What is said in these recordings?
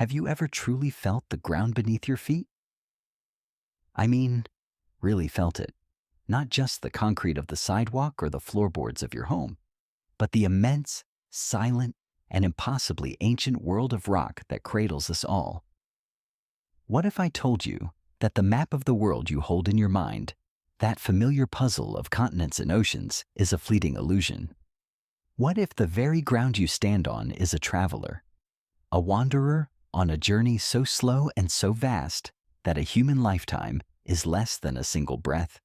Have you ever truly felt the ground beneath your feet? I mean, really felt it. Not just the concrete of the sidewalk or the floorboards of your home, but the immense, silent, and impossibly ancient world of rock that cradles us all. What if I told you that the map of the world you hold in your mind, that familiar puzzle of continents and oceans, is a fleeting illusion? What if the very ground you stand on is a traveler, a wanderer on a journey so slow and so vast that a human lifetime is less than a single breath?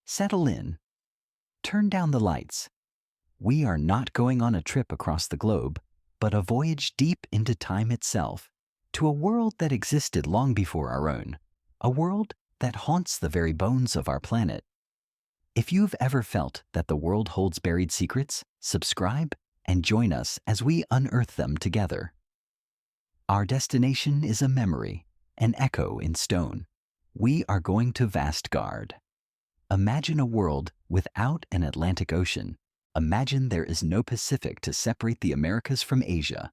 Settle in. Turn down the lights. We are not going on a trip across the globe, but a voyage deep into time itself, to a world that existed long before our own, a world that haunts the very bones of our planet. If you've ever felt that the world holds buried secrets, subscribe and join us as we unearth them together. Our destination is a memory, an echo in stone. We are going to Vastgard. Imagine a world without an Atlantic Ocean. Imagine there is no Pacific to separate the Americas from Asia.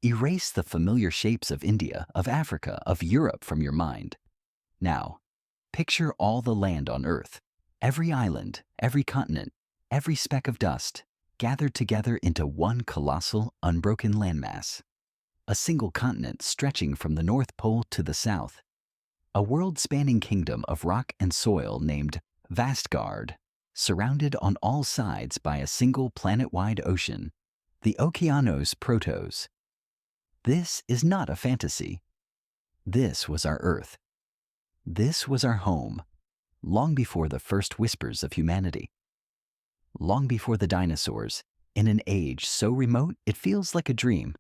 Erase the familiar shapes of India, of Africa, of Europe from your mind. Now, picture all the land on Earth, every island, every continent, every speck of dust, gathered together into one colossal, unbroken landmass. A single continent stretching from the North Pole to the South. A world-spanning kingdom of rock and soil named Vastgard, surrounded on all sides by a single planet-wide ocean, the Okeanos Protos. This is not a fantasy. This was our Earth. This was our home, long before the first whispers of humanity. Long before the dinosaurs, in an age so remote it feels like a dream.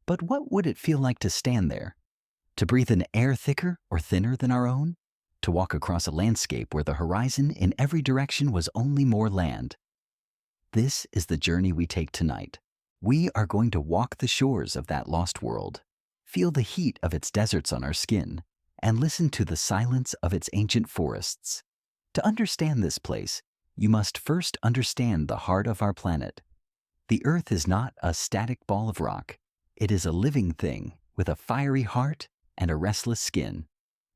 But what would it feel like to stand there? To breathe an air thicker or thinner than our own? To walk across a landscape where the horizon in every direction was only more land? This is the journey we take tonight. We are going to walk the shores of that lost world, feel the heat of its deserts on our skin, and listen to the silence of its ancient forests. To understand this place, you must first understand the heart of our planet. The Earth is not a static ball of rock. It is a living thing with a fiery heart and a restless skin.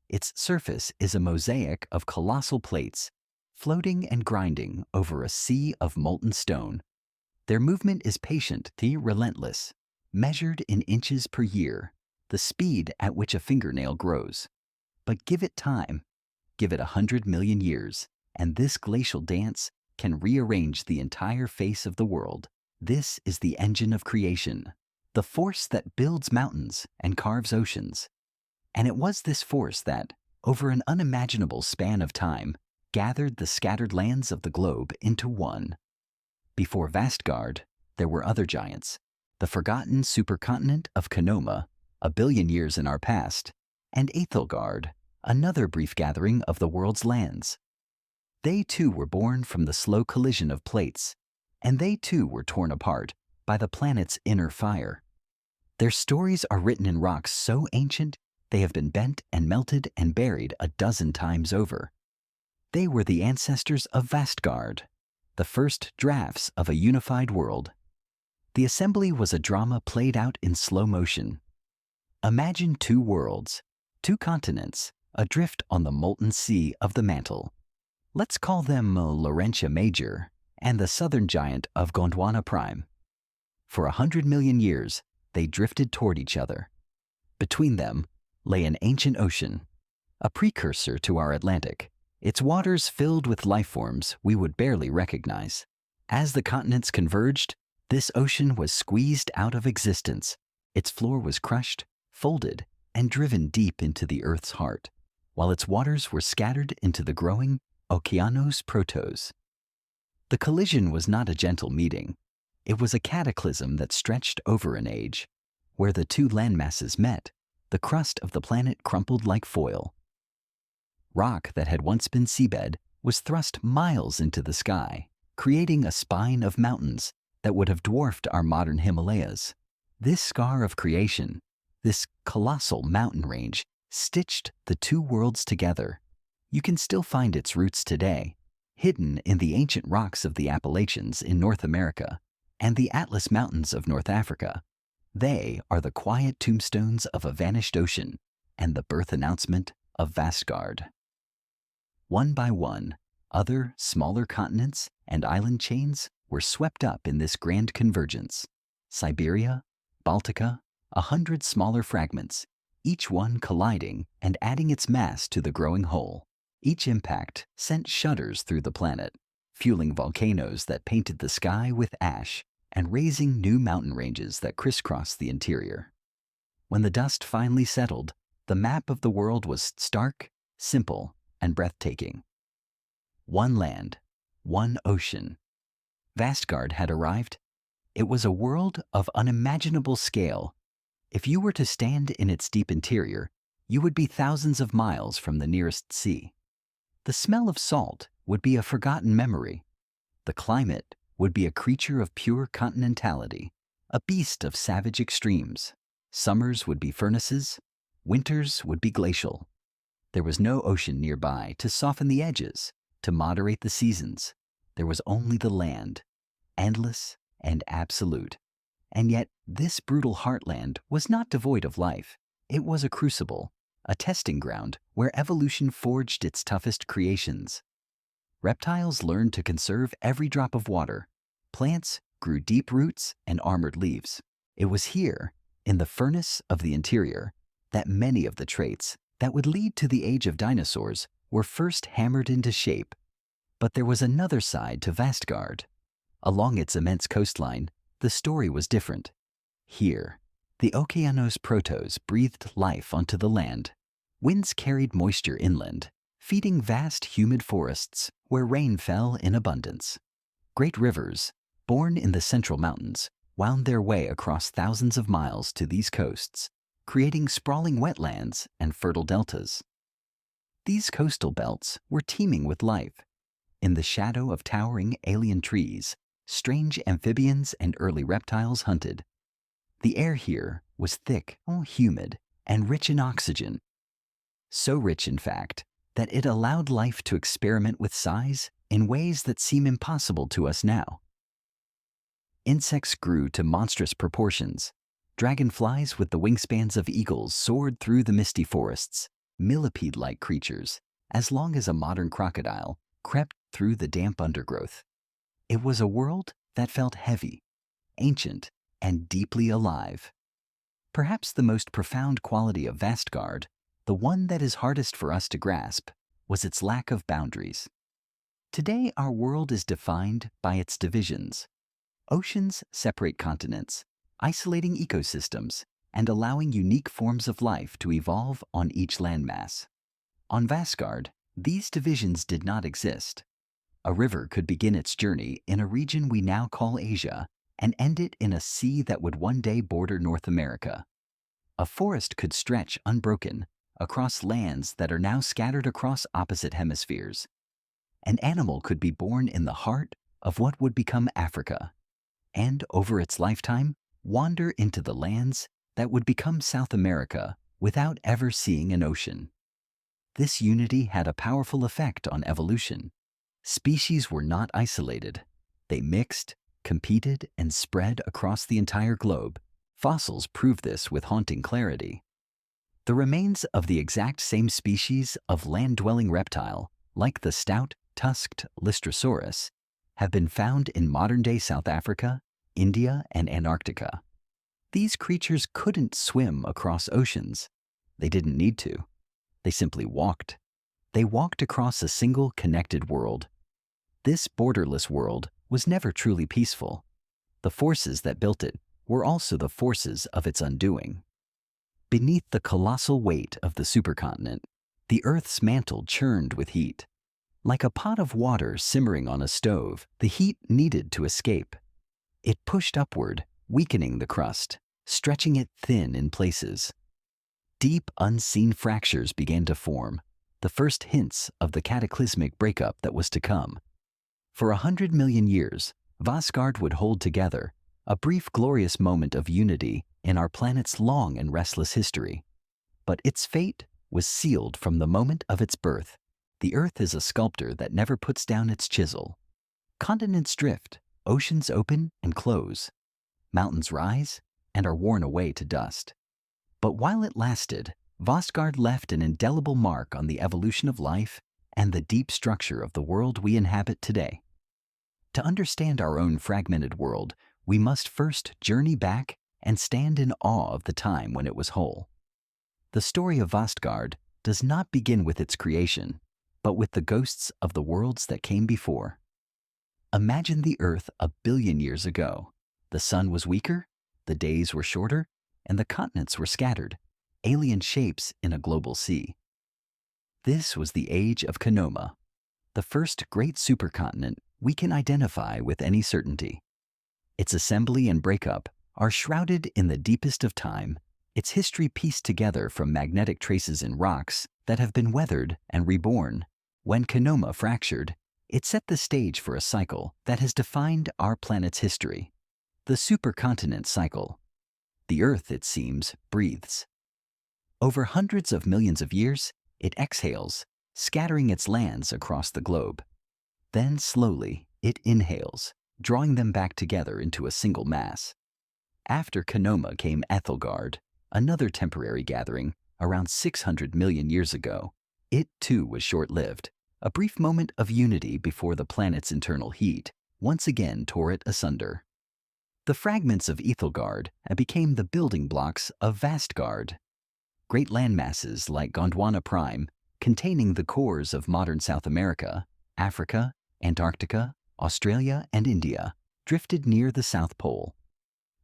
Its surface is a mosaic of colossal plates, floating and grinding over a sea of molten stone. Their movement is patient, relentless, measured in inches per year, the speed at which a fingernail grows. But give it time, give it 100 million years, and this glacial dance can rearrange the entire face of the world. This is the engine of creation, the force that builds mountains and carves oceans. And it was this force that, over an unimaginable span of time, gathered the scattered lands of the globe into one. Before Vastgard, there were other giants, the forgotten supercontinent of Konoma, a billion years in our past, and Aethelgard, another brief gathering of the world's lands. They too were born from the slow collision of plates, and they too were torn apart by the planet's inner fire. Their stories are written in rocks so ancient they have been bent and melted and buried a dozen times over. They were the ancestors of Vastgard, the first drafts of a unified world. The assembly was a drama played out in slow motion. Imagine two worlds, two continents, adrift on the molten sea of the mantle. Let's call them Laurentia Major and the southern giant of Gondwana Prime. For 100 million years, they drifted toward each other. Between them lay an ancient ocean, a precursor to our Atlantic, its waters filled with life forms we would barely recognize. As the continents converged, this ocean was squeezed out of existence. Its floor was crushed, folded, and driven deep into the Earth's heart, while its waters were scattered into the growing Okeanos Protos. The collision was not a gentle meeting. It was a cataclysm that stretched over an age. Where the two landmasses met, the crust of the planet crumpled like foil. Rock that had once been seabed was thrust miles into the sky, creating a spine of mountains that would have dwarfed our modern Himalayas. This scar of creation, this colossal mountain range, stitched the two worlds together. You can still find its roots today, hidden in the ancient rocks of the Appalachians in North America and the Atlas Mountains of North Africa. They are the quiet tombstones of a vanished ocean and the birth announcement of Vastgard. One by one, other smaller continents and island chains were swept up in this grand convergence. Siberia, Baltica, 100 smaller fragments, each one colliding and adding its mass to the growing whole. Each impact sent shudders through the planet, fueling volcanoes that painted the sky with ash and raising new mountain ranges that crisscrossed the interior. When the dust finally settled, the map of the world was stark, simple, and breathtaking. One land, one ocean. Vastgard had arrived. It was a world of unimaginable scale. If you were to stand in its deep interior, you would be thousands of miles from the nearest sea. The smell of salt would be a forgotten memory. The climate would be a creature of pure continentality, a beast of savage extremes. Summers would be furnaces, winters would be glacial. There was no ocean nearby to soften the edges, to moderate the seasons. There was only the land, endless and absolute. And yet, this brutal heartland was not devoid of life. It was a crucible, a testing ground where evolution forged its toughest creations. Reptiles learned to conserve every drop of water. Plants grew deep roots and armored leaves. It was here, in the furnace of the interior, that many of the traits that would lead to the age of dinosaurs were first hammered into shape. But there was another side to Vastgard. Along its immense coastline, the story was different. Here, the Okeanos protos breathed life onto the land. Winds carried moisture inland, feeding vast humid forests where rain fell in abundance. Great rivers, born in the central mountains, wound their way across thousands of miles to these coasts, creating sprawling wetlands and fertile deltas. These coastal belts were teeming with life. In the shadow of towering alien trees, strange amphibians and early reptiles hunted. The air here was thick, humid, and rich in oxygen. So rich, in fact, that it allowed life to experiment with size in ways that seem impossible to us now. Insects grew to monstrous proportions. Dragonflies with the wingspans of eagles soared through the misty forests, millipede-like creatures, as long as a modern crocodile crept through the damp undergrowth. It was a world that felt heavy, ancient, and deeply alive. Perhaps the most profound quality of Vastgard, the one that is hardest for us to grasp, was its lack of boundaries. Today, our world is defined by its divisions. Oceans separate continents, isolating ecosystems, and allowing unique forms of life to evolve on each landmass. On Vastgard, these divisions did not exist. A river could begin its journey in a region we now call Asia and end it in a sea that would one day border North America. A forest could stretch unbroken across lands that are now scattered across opposite hemispheres. An animal could be born in the heart of what would become Africa, and over its lifetime, wander into the lands that would become South America without ever seeing an ocean. This unity had a powerful effect on evolution. Species were not isolated. They mixed, competed, and spread across the entire globe. Fossils prove this with haunting clarity. The remains of the exact same species of land-dwelling reptile, like the stout-tusked Lystrosaurus, have been found in modern-day South Africa, India, and Antarctica. These creatures couldn't swim across oceans. They didn't need to. They simply walked. They walked across a single connected world. This borderless world was never truly peaceful. The forces that built it were also the forces of its undoing. Beneath the colossal weight of the supercontinent, the Earth's mantle churned with heat. Like a pot of water simmering on a stove, the heat needed to escape. It pushed upward, weakening the crust, stretching it thin in places. Deep, unseen fractures began to form, the first hints of the cataclysmic breakup that was to come. For 100 million years, Vastgard would hold together, a brief glorious moment of unity in our planet's long and restless history. But its fate was sealed from the moment of its birth. The Earth is a sculptor that never puts down its chisel. Continents drift, oceans open and close. Mountains rise, and are worn away to dust. But while it lasted, Vastgard left an indelible mark on the evolution of life and the deep structure of the world we inhabit today. To understand our own fragmented world, we must first journey back and stand in awe of the time when it was whole. The story of Vastgard does not begin with its creation, but with the ghosts of the worlds that came before. Imagine the Earth a billion years ago. The sun was weaker, the days were shorter, and the continents were scattered, alien shapes in a global sea. This was the age of Konoma, the first great supercontinent we can identify with any certainty. Its assembly and breakup are shrouded in the deepest of time, its history pieced together from magnetic traces in rocks that have been weathered and reborn. When Konoma fractured, it set the stage for a cycle that has defined our planet's history. The supercontinent cycle. The Earth, it seems, breathes. Over hundreds of millions of years, it exhales, scattering its lands across the globe. Then slowly, it inhales, drawing them back together into a single mass. After Konoma came Ethelgard, another temporary gathering around 600 million years ago. It too was short-lived, a brief moment of unity before the planet's internal heat once again tore it asunder. The fragments of Ethelgard became the building blocks of Vastgard. Great landmasses like Gondwana Prime, containing the cores of modern South America, Africa, Antarctica, Australia, and India, drifted near the South Pole.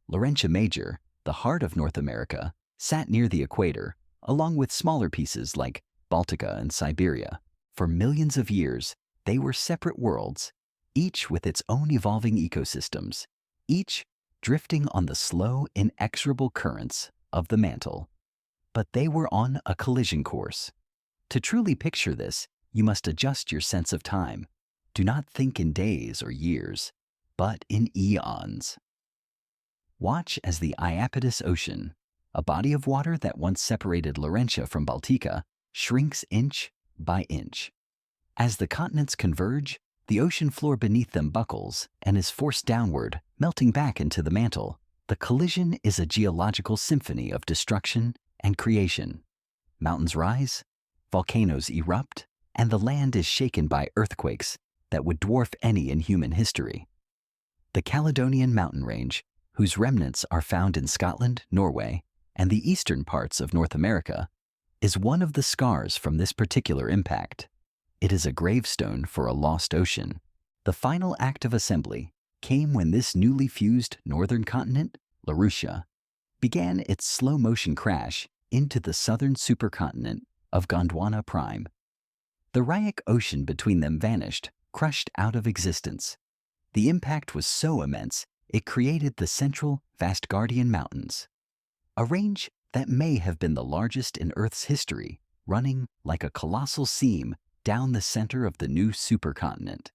Laurentia Major, the heart of North America, sat near the equator, along with smaller pieces like Baltica and Siberia. For millions of years, they were separate worlds, each with its own evolving ecosystems, each drifting on the slow, inexorable currents of the mantle. But they were on a collision course. To truly picture this, you must adjust your sense of time. Do not think in days or years, but in eons. Watch as the Iapetus Ocean, a body of water that once separated Laurentia from Baltica, shrinks inch by inch. As the continents converge, the ocean floor beneath them buckles and is forced downward, melting back into the mantle. The collision is a geological symphony of destruction and creation. Mountains rise, volcanoes erupt, and the land is shaken by earthquakes that would dwarf any in human history. The Caledonian mountain range, whose remnants are found in Scotland, Norway, and the eastern parts of North America, is one of the scars from this particular impact. It is a gravestone for a lost ocean. The final act of assembly came when this newly fused northern continent, Laurussia, began its slow-motion crash into the southern supercontinent of Gondwana Prime. The Rhyic Ocean between them vanished, crushed out of existence. The impact was so immense, it created the central Vastgardian Mountains, a range that may have been the largest in Earth's history, running like a colossal seam down the center of the new supercontinent.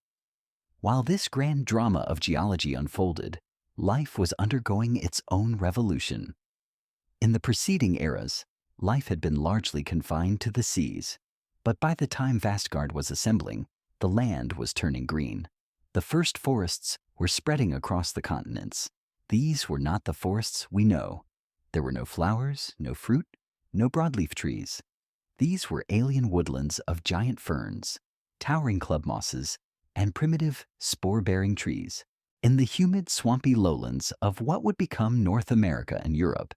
While this grand drama of geology unfolded, life was undergoing its own revolution. In the preceding eras, life had been largely confined to the seas, but by the time Vastgard was assembling, the land was turning green. The first forests were spreading across the continents. These were not the forests we know. There were no flowers, no fruit, no broadleaf trees. These were alien woodlands of giant ferns, towering club mosses, and primitive spore-bearing trees. In the humid, swampy lowlands of what would become North America and Europe,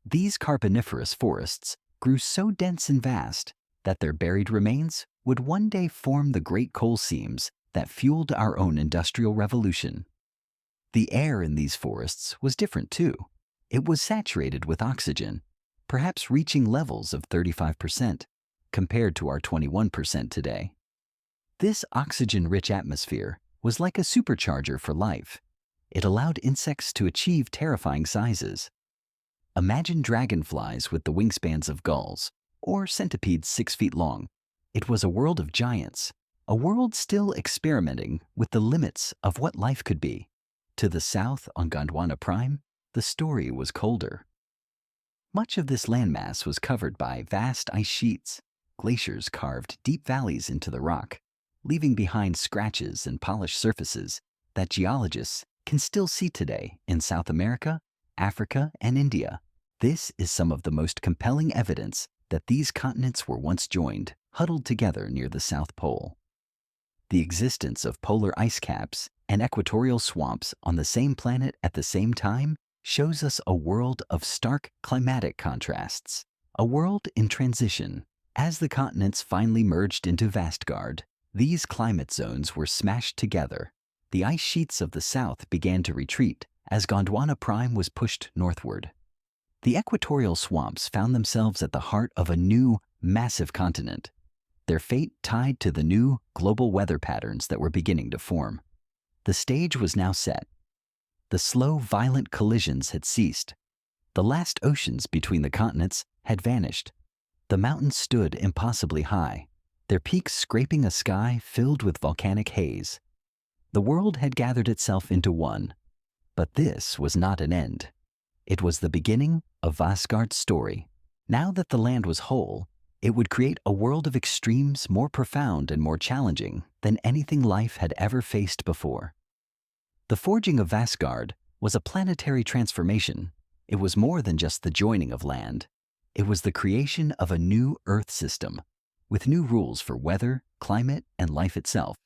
these carboniferous forests grew so dense and vast that their buried remains would one day form the great coal seams that fueled our own industrial revolution. The air in these forests was different too. It was saturated with oxygen, perhaps reaching levels of 35% compared to our 21% today. This oxygen-rich atmosphere was like a supercharger for life. It allowed insects to achieve terrifying sizes. Imagine dragonflies with the wingspans of gulls, or centipedes 6 feet long. It was a world of giants, a world still experimenting with the limits of what life could be. To the south on Gondwana Prime, the story was colder. Much of this landmass was covered by vast ice sheets. Glaciers carved deep valleys into the rock, leaving behind scratches and polished surfaces that geologists can still see today in South America Africa, and India. This is some of the most compelling evidence that these continents were once joined, huddled together near the South Pole. The existence of polar ice caps and equatorial swamps on the same planet at the same time shows us a world of stark climatic contrasts, a world in transition. As the continents finally merged into Vastgard, these climate zones were smashed together. The ice sheets of the south began to retreat as Gondwana Prime was pushed northward. The equatorial swamps found themselves at the heart of a new, massive continent, their fate tied to the new, global weather patterns that were beginning to form. The stage was now set. The slow, violent collisions had ceased. The last oceans between the continents had vanished. The mountains stood impossibly high, their peaks scraping a sky filled with volcanic haze. The world had gathered itself into one, but this was not an end. It was the beginning of Vastgard's story. Now that the land was whole, it would create a world of extremes more profound and more challenging than anything life had ever faced before. The forging of Vastgard was a planetary transformation. It was more than just the joining of land. It was the creation of a new Earth system, with new rules for weather, climate, and life itself.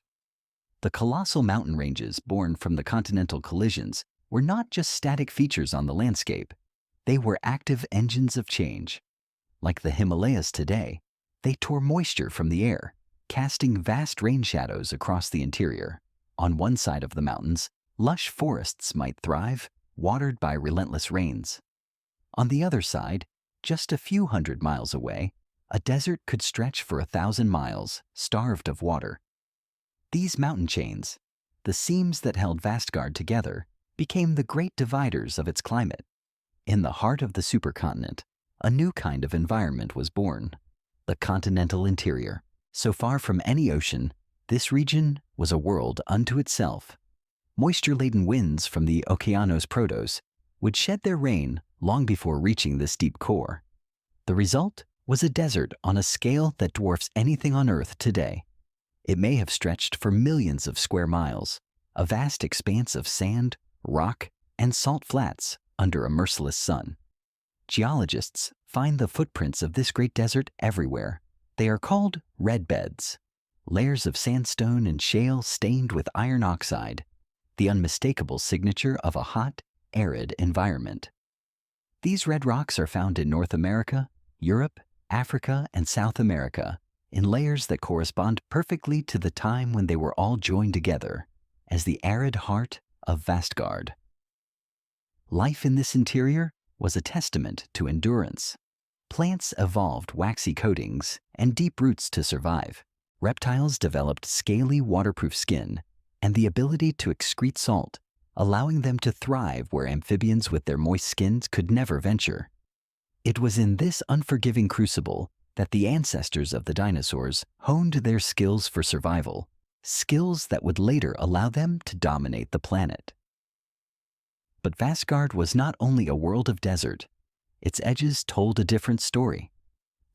The colossal mountain ranges born from the continental collisions were not just static features on the landscape. They were active engines of change. Like the Himalayas today, they tore moisture from the air, casting vast rain shadows across the interior. On one side of the mountains, lush forests might thrive, watered by relentless rains. On the other side, just a few hundred miles away, a desert could stretch for 1,000 miles, starved of water. These mountain chains, the seams that held Vastgard together, became the great dividers of its climate. In the heart of the supercontinent, a new kind of environment was born, the continental interior. So far from any ocean, this region was a world unto itself. Moisture-laden winds from the Okeanos Protos would shed their rain long before reaching this deep core. The result was a desert on a scale that dwarfs anything on Earth today. It may have stretched for millions of square miles, a vast expanse of sand, rock, and salt flats under a merciless sun. Geologists find the footprints of this great desert everywhere. They are called red beds, layers of sandstone and shale stained with iron oxide, the unmistakable signature of a hot, arid environment. These red rocks are found in North America, Europe, Africa, and South America, in layers that correspond perfectly to the time when they were all joined together as the arid heart of Vastgard. Life in this interior was a testament to endurance. Plants evolved waxy coatings and deep roots to survive. Reptiles developed scaly, waterproof skin and the ability to excrete salt, allowing them to thrive where amphibians with their moist skins could never venture. It was in this unforgiving crucible that the ancestors of the dinosaurs honed their skills for survival, skills that would later allow them to dominate the planet. But Vastgard was not only a world of desert. Its edges told a different story.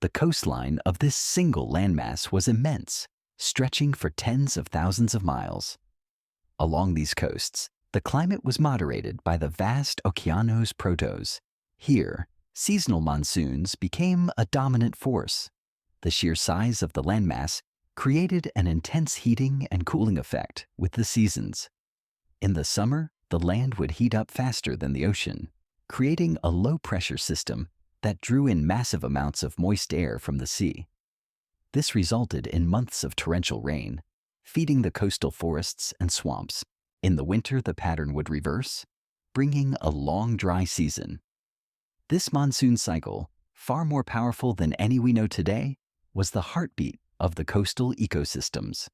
The coastline of this single landmass was immense, stretching for tens of thousands of miles. Along these coasts, the climate was moderated by the vast Okeanos Protos. Here, seasonal monsoons became a dominant force. The sheer size of the landmass created an intense heating and cooling effect with the seasons. In the summer, the land would heat up faster than the ocean, creating a low-pressure system that drew in massive amounts of moist air from the sea. This resulted in months of torrential rain, feeding the coastal forests and swamps. In the winter, the pattern would reverse, bringing a long, dry season. This monsoon cycle, far more powerful than any we know today, was the heartbeat of the coastal ecosystems.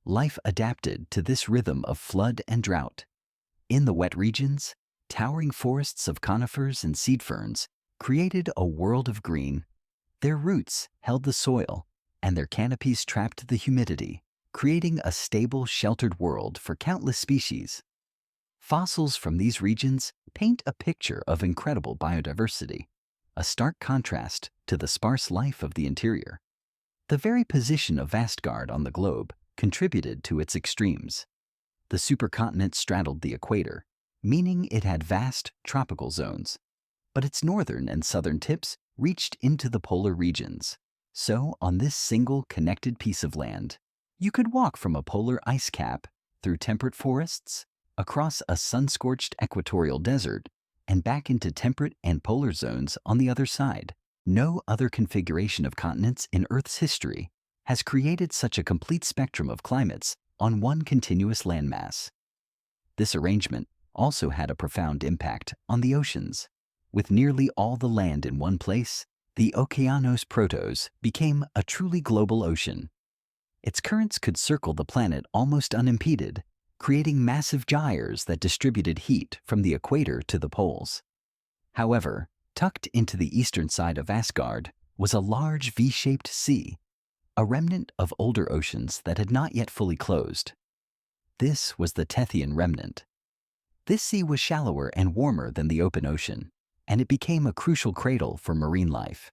Life adapted to this rhythm of flood and drought. In the wet regions, towering forests of conifers and seed ferns created a world of green. Their roots held the soil, and their canopies trapped the humidity, creating a stable, sheltered world for countless species. Fossils from these regions paint a picture of incredible biodiversity, a stark contrast to the sparse life of the interior. The very position of Vastgard on the globe contributed to its extremes. The supercontinent straddled the equator, meaning it had vast tropical zones. But its northern and southern tips reached into the polar regions. So, on this single connected piece of land, you could walk from a polar ice cap through temperate forests, across a sun-scorched equatorial desert, and back into temperate and polar zones on the other side. No other configuration of continents in Earth's history has created such a complete spectrum of climates on one continuous landmass. This arrangement also had a profound impact on the oceans. With nearly all the land in one place, the Okeanos Protos became a truly global ocean. Its currents could circle the planet almost unimpeded, creating massive gyres that distributed heat from the equator to the poles. However, tucked into the eastern side of Asgard was a large V-shaped sea, a remnant of older oceans that had not yet fully closed. This was the Tethyan remnant. This sea was shallower and warmer than the open ocean, and it became a crucial cradle for marine life.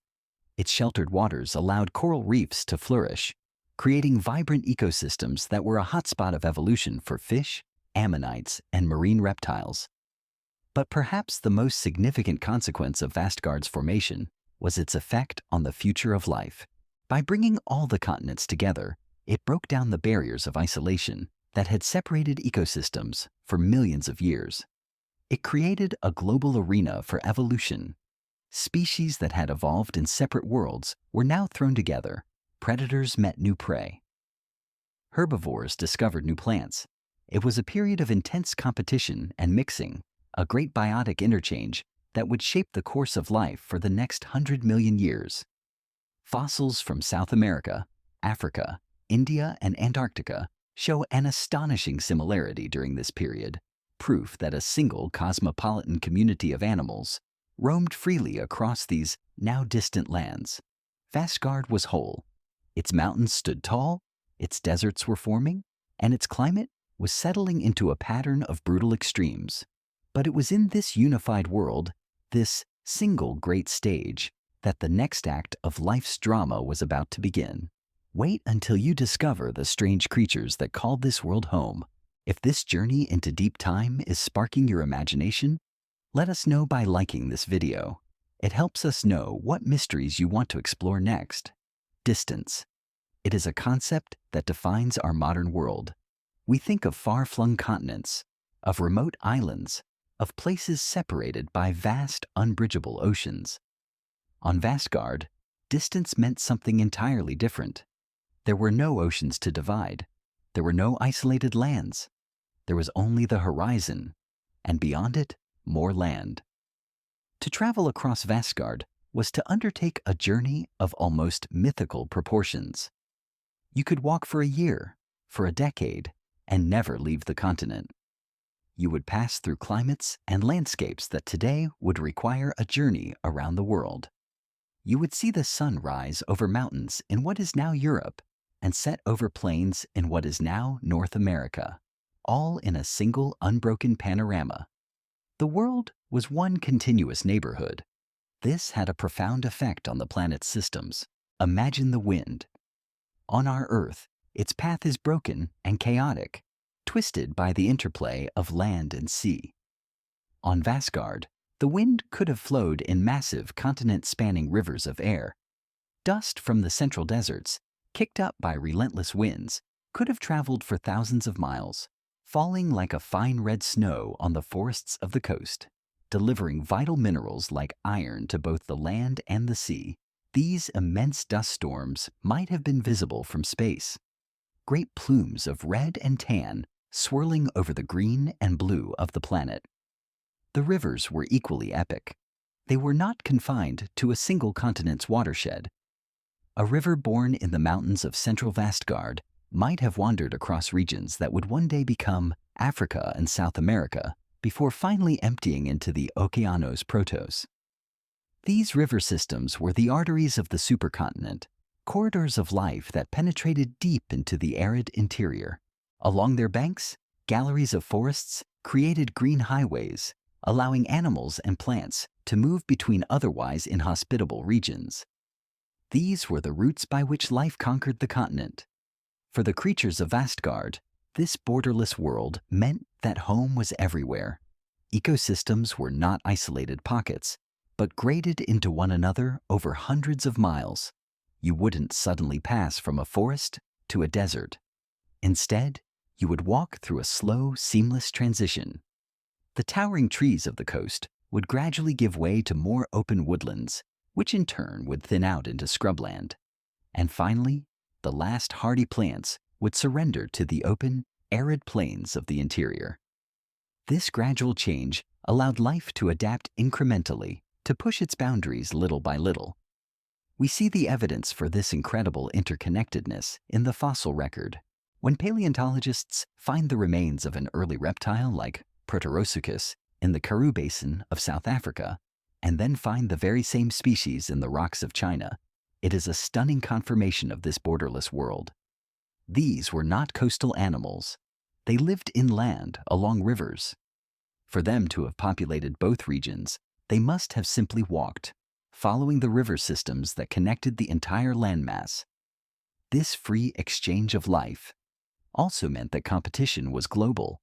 Its sheltered waters allowed coral reefs to flourish, creating vibrant ecosystems that were a hotspot of evolution for fish, ammonites, and marine reptiles. But perhaps the most significant consequence of Vastgard's formation was its effect on the future of life. By bringing all the continents together, it broke down the barriers of isolation that had separated ecosystems for millions of years. It created a global arena for evolution. Species that had evolved in separate worlds were now thrown together. Predators met new prey. Herbivores discovered new plants. It was a period of intense competition and mixing, a great biotic interchange that would shape the course of life for the next 100 million years. Fossils from South America, Africa, India, and Antarctica show an astonishing similarity during this period, proof that a single cosmopolitan community of animals roamed freely across these now distant lands. Vastgard was whole. Its mountains stood tall, its deserts were forming, and its climate was settling into a pattern of brutal extremes. But it was in this unified world, this single great stage, that the next act of life's drama was about to begin. Wait until you discover the strange creatures that called this world home. If this journey into deep time is sparking your imagination, let us know by liking this video. It helps us know what mysteries you want to explore next. Distance. It is a concept that defines our modern world. We think of far-flung continents, of remote islands, of places separated by vast, unbridgeable oceans. On Vastgard, distance meant something entirely different. There were no oceans to divide. There were no isolated lands. There was only the horizon, and beyond it, more land. To travel across Vastgard was to undertake a journey of almost mythical proportions. You could walk for a year, for a decade, and never leave the continent. You would pass through climates and landscapes that today would require a journey around the world. You would see the sun rise over mountains in what is now Europe and set over plains in what is now North America, all in a single unbroken panorama. The world was one continuous neighborhood. This had a profound effect on the planet's systems. Imagine the wind. On our Earth, its path is broken and chaotic, twisted by the interplay of land and sea. On Vastgard, the wind could have flowed in massive continent-spanning rivers of air. Dust from the central deserts, kicked up by relentless winds, could have traveled for thousands of miles, falling like a fine red snow on the forests of the coast, delivering vital minerals like iron to both the land and the sea. These immense dust storms might have been visible from space. Great plumes of red and tan swirling over the green and blue of the planet. The rivers were equally epic. They were not confined to a single continent's watershed. A river born in the mountains of central Vastgard might have wandered across regions that would one day become Africa and South America before finally emptying into the Okeanos Protos. These river systems were the arteries of the supercontinent, corridors of life that penetrated deep into the arid interior. Along their banks, galleries of forests created green highways, allowing animals and plants to move between otherwise inhospitable regions. These were the routes by which life conquered the continent. For the creatures of Vastgard, this borderless world meant that home was everywhere. Ecosystems were not isolated pockets, but graded into one another over hundreds of miles. You wouldn't suddenly pass from a forest to a desert. Instead, you would walk through a slow, seamless transition. The towering trees of the coast would gradually give way to more open woodlands, which in turn would thin out into scrubland. And finally, the last hardy plants would surrender to the open, arid plains of the interior. This gradual change allowed life to adapt incrementally, to push its boundaries little by little. We see the evidence for this incredible interconnectedness in the fossil record. When paleontologists find the remains of an early reptile like Proterosuchus in the Karoo Basin of South Africa, and then find the very same species in the rocks of China, it is a stunning confirmation of this borderless world. These were not coastal animals. They lived inland along rivers. For them to have populated both regions, they must have simply walked, following the river systems that connected the entire landmass. This free exchange of life also meant that competition was global.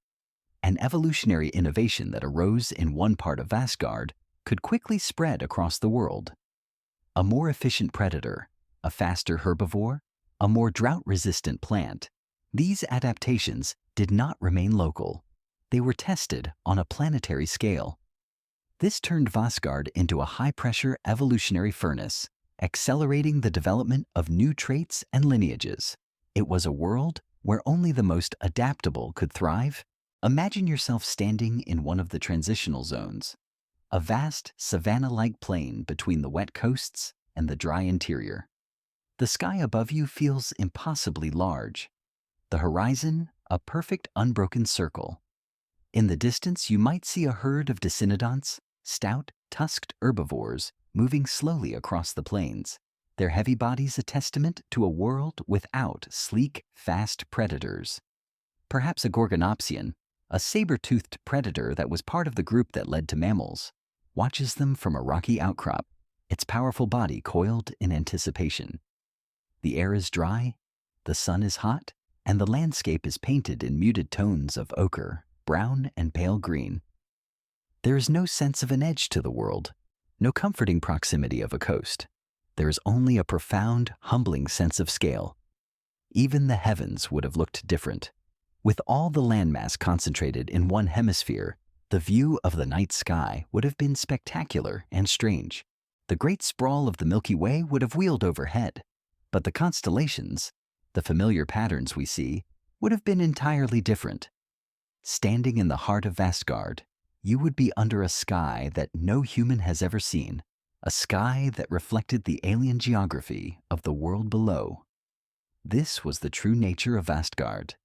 An evolutionary innovation that arose in one part of Vastgard could quickly spread across the world. A more efficient predator, a faster herbivore, a more drought-resistant plant. These adaptations did not remain local. They were tested on a planetary scale. This turned Vastgard into a high-pressure evolutionary furnace, accelerating the development of new traits and lineages. It was a world where only the most adaptable could thrive. Imagine yourself standing in one of the transitional zones, a vast savanna-like plain between the wet coasts and the dry interior. The sky above you feels impossibly large. The horizon, a perfect unbroken circle. In the distance, you might see a herd of dicynodonts, stout, tusked herbivores, moving slowly across the plains, their heavy bodies a testament to a world without sleek, fast predators. Perhaps a gorgonopsian, a saber-toothed predator that was part of the group that led to mammals, watches them from a rocky outcrop, its powerful body coiled in anticipation. The air is dry, the sun is hot, and the landscape is painted in muted tones of ochre, brown, and pale green. There is no sense of an edge to the world, no comforting proximity of a coast. There is only a profound, humbling sense of scale. Even the heavens would have looked different. With all the landmass concentrated in one hemisphere, the view of the night sky would have been spectacular and strange. The great sprawl of the Milky Way would have wheeled overhead, but the constellations, the familiar patterns we see, would have been entirely different. Standing in the heart of Vastgard, you would be under a sky that no human has ever seen, a sky that reflected the alien geography of the world below. This was the true nature of Vastgard.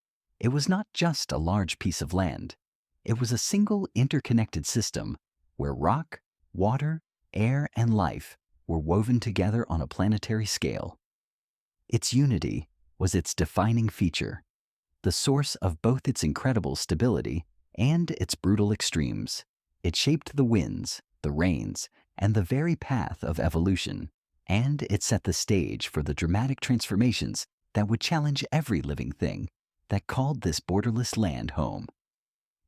It was not just a large piece of land. It was a single interconnected system where rock, water, air, and life were woven together on a planetary scale. Its unity was its defining feature, the source of both its incredible stability and its brutal extremes. It shaped the winds, the rains, and the very path of evolution, and it set the stage for the dramatic transformations that would challenge every living thing that called this borderless land home.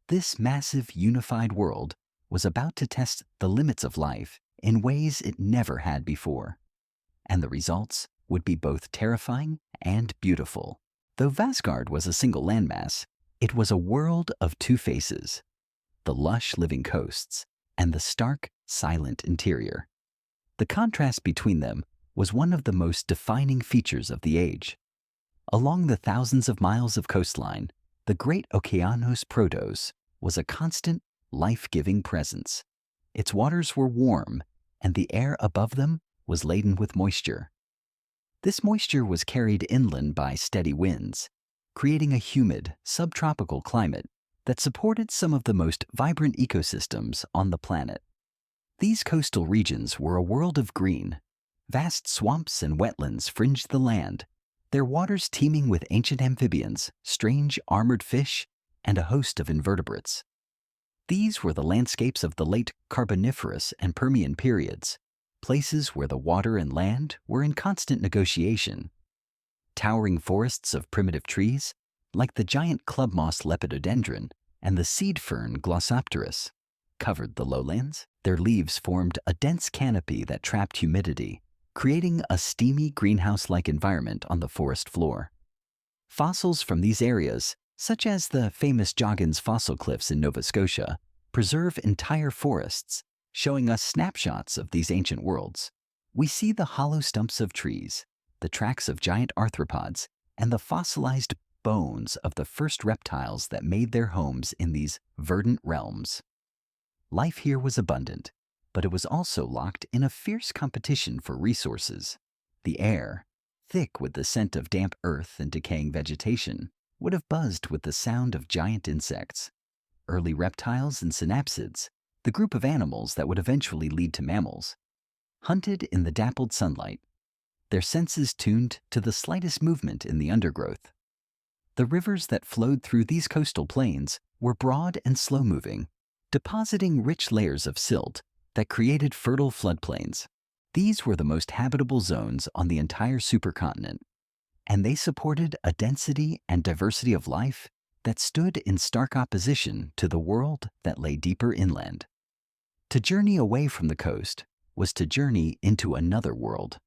This massive, unified world was about to test the limits of life in ways it never had before, and the results would be both terrifying and beautiful. Though Vastgard was a single landmass, it was a world of two faces, the lush living coasts and the stark, silent interior. The contrast between them was one of the most defining features of the age. Along the thousands of miles of coastline, the great Okeanos Protos was a constant, life-giving presence. Its waters were warm, and the air above them was laden with moisture. This moisture was carried inland by steady winds, creating a humid, subtropical climate that supported some of the most vibrant ecosystems on the planet. These coastal regions were a world of green. Vast swamps and wetlands fringed the land, their waters teeming with ancient amphibians, strange armored fish, and a host of invertebrates. These were the landscapes of the late Carboniferous and Permian periods, places where the water and land were in constant negotiation. Towering forests of primitive trees, like the giant club moss lepidodendron and the seed fern Glossopteris, covered the lowlands. Their leaves formed a dense canopy that trapped humidity, creating a steamy greenhouse-like environment on the forest floor. Fossils from these areas, such as the famous Joggins fossil cliffs in Nova Scotia, preserve entire forests, showing us snapshots of these ancient worlds. We see the hollow stumps of trees, the tracks of giant arthropods, and the fossilized bones of the first reptiles that made their homes in these verdant realms. Life here was abundant, but it was also locked in a fierce competition for resources. The air, thick with the scent of damp earth and decaying vegetation, would have buzzed with the sound of giant insects. Early reptiles and synapsids, the group of animals that would eventually lead to mammals, hunted in the dappled sunlight, their senses tuned to the slightest movement in the undergrowth. The rivers that flowed through these coastal plains were broad and slow-moving, depositing rich layers of silt that created fertile floodplains. These were the most habitable zones on the entire supercontinent, and they supported a density and diversity of life that stood in stark opposition to the world that lay deeper inland. To journey away from the coast was to journey into another world.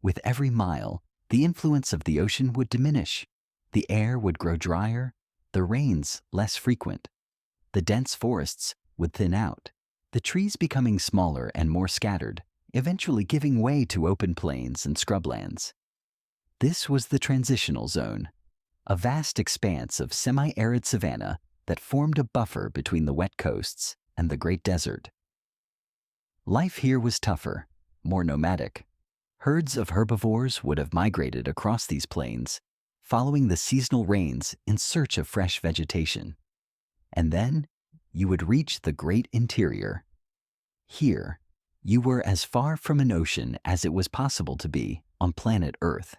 With every mile, the influence of the ocean would diminish. The air would grow drier, the rains less frequent. The dense forests would thin out, the trees becoming smaller and more scattered, eventually giving way to open plains and scrublands. This was the transitional zone, a vast expanse of semi-arid savanna that formed a buffer between the wet coasts and the Great Desert. Life here was tougher, more nomadic. Herds of herbivores would have migrated across these plains, following the seasonal rains in search of fresh vegetation. And then you would reach the great interior. Here, you were as far from an ocean as it was possible to be on planet Earth.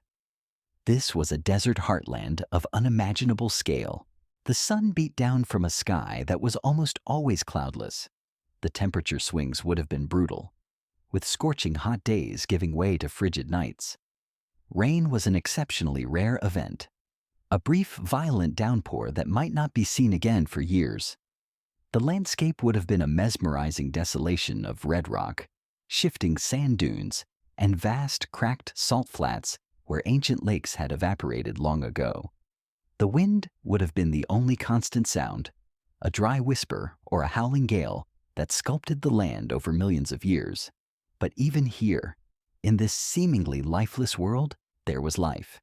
This was a desert heartland of unimaginable scale. The sun beat down from a sky that was almost always cloudless. The temperature swings would have been brutal, with scorching hot days giving way to frigid nights. Rain was an exceptionally rare event, a brief, violent downpour that might not be seen again for years. The landscape would have been a mesmerizing desolation of red rock, shifting sand dunes, and vast, cracked salt flats where ancient lakes had evaporated long ago. The wind would have been the only constant sound, a dry whisper or a howling gale that sculpted the land over millions of years. But even here, in this seemingly lifeless world, there was life.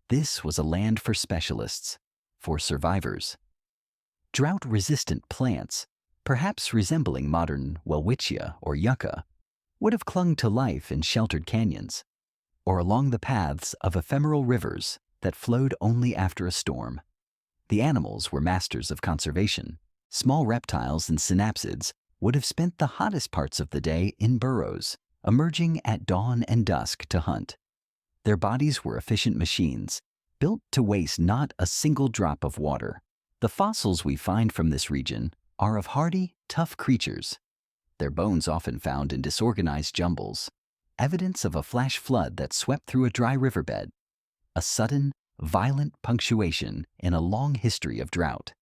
This was a land for specialists, for survivors. Drought-resistant plants, perhaps resembling modern welwitschia or yucca, would have clung to life in sheltered canyons, or along the paths of ephemeral rivers that flowed only after a storm. The animals were masters of conservation. Small reptiles and synapsids would have spent the hottest parts of the day in burrows, emerging at dawn and dusk to hunt. Their bodies were efficient machines, built to waste not a single drop of water. The fossils we find from this region are of hardy, tough creatures. Their bones often found in disorganized jumbles, evidence of a flash flood that swept through a dry riverbed, a sudden, violent punctuation in a long history of drought.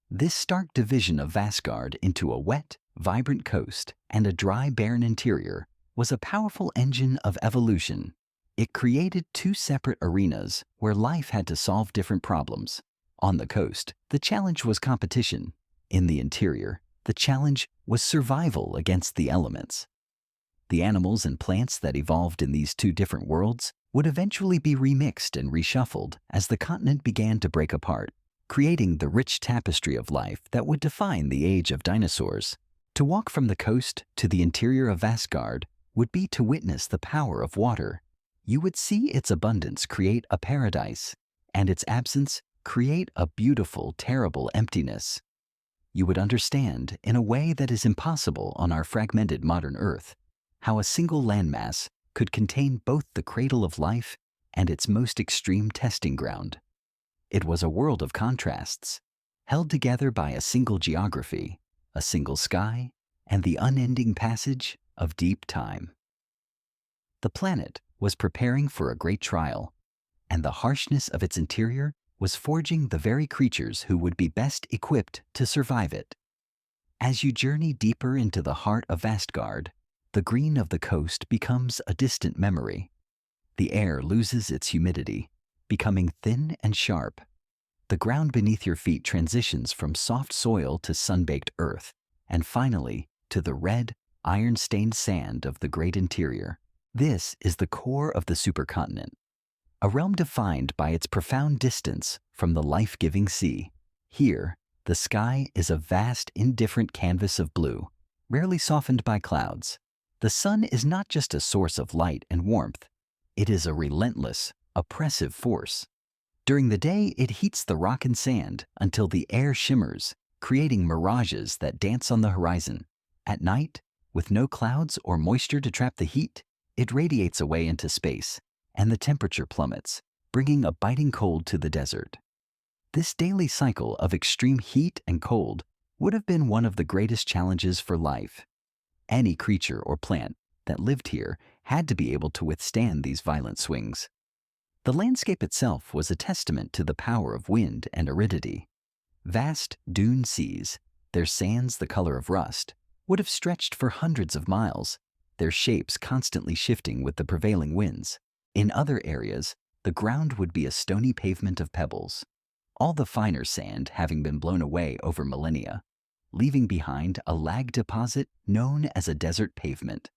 This stark division of Vastgard into a wet, vibrant coast and a dry, barren interior was a powerful engine of evolution. It created two separate arenas where life had to solve different problems. On the coast, the challenge was competition. In the interior, the challenge was survival against the elements. The animals and plants that evolved in these two different worlds would eventually be remixed and reshuffled as the continent began to break apart, creating the rich tapestry of life that would define the age of dinosaurs. To walk from the coast to the interior of Vastgard would be to witness the power of water. You would see its abundance create a paradise, and its absence create a beautiful, terrible emptiness. You would understand, in a way that is impossible on our fragmented modern Earth, how a single landmass could contain both the cradle of life and its most extreme testing ground. It was a world of contrasts, held together by a single geography, a single sky, and the unending passage of deep time. The planet was preparing for a great trial, and the harshness of its interior was forging the very creatures who would be best equipped to survive it. As you journey deeper into the heart of Vastgard, the green of the coast becomes a distant memory. The air loses its humidity, becoming thin and sharp. The ground beneath your feet transitions from soft soil to sun-baked earth, and finally to the red, iron-stained sand of the great interior. This is the core of the supercontinent, a realm defined by its profound distance from the life-giving sea. Here, the sky is a vast, indifferent canvas of blue, rarely softened by clouds. The sun is not just a source of light and warmth. It is a relentless, oppressive force. During the day, it heats the rock and sand until the air shimmers, creating mirages that dance on the horizon. At night, with no clouds or moisture to trap the heat, it radiates away into space, and the temperature plummets, bringing a biting cold to the desert. This daily cycle of extreme heat and cold would have been one of the greatest challenges for life. Any creature or plant that lived here had to be able to withstand these violent swings. The landscape itself was a testament to the power of wind and aridity. Vast dune seas, their sands the color of rust, would have stretched for hundreds of miles, their shapes constantly shifting with the prevailing winds. In other areas, the ground would be a stony pavement of pebbles, all the finer sand having been blown away over millennia, leaving behind a lag deposit known as a desert pavement.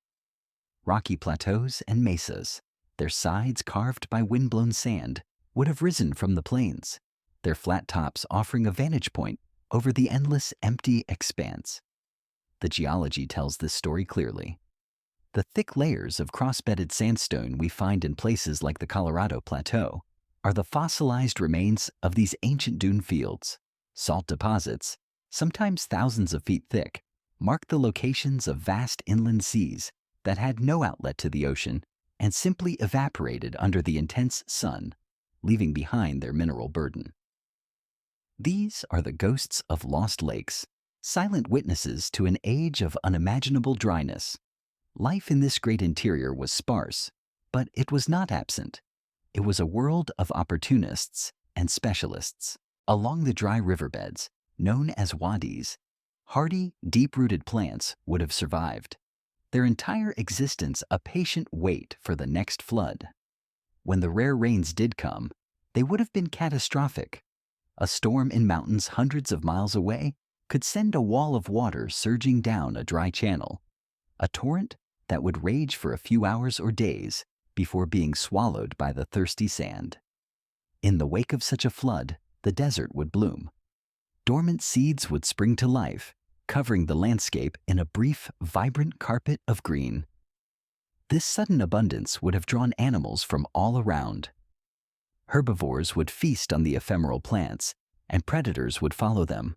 Rocky plateaus and mesas, their sides carved by wind-blown sand, would have risen from the plains, their flat tops offering a vantage point over the endless empty expanse. The geology tells this story clearly. The thick layers of cross-bedded sandstone we find in places like the Colorado Plateau are the fossilized remains of these ancient dune fields. Salt deposits, sometimes thousands of feet thick, mark the locations of vast inland seas that had no outlet to the ocean and simply evaporated under the intense sun, leaving behind their mineral burden. These are the ghosts of lost lakes, silent witnesses to an age of unimaginable dryness. Life in this great interior was sparse, but it was not absent. It was a world of opportunists and specialists. Along the dry riverbeds, known as wadis, hardy, deep-rooted plants would have survived, their entire existence a patient wait for the next flood. When the rare rains did come, they would have been catastrophic. A storm in mountains hundreds of miles away could send a wall of water surging down a dry channel, a torrent that would rage for a few hours or days before being swallowed by the thirsty sand. In the wake of such a flood, the desert would bloom. Dormant seeds would spring to life, covering the landscape in a brief, vibrant carpet of green. This sudden abundance would have drawn animals from all around. Herbivores would feast on the ephemeral plants, and predators would follow them.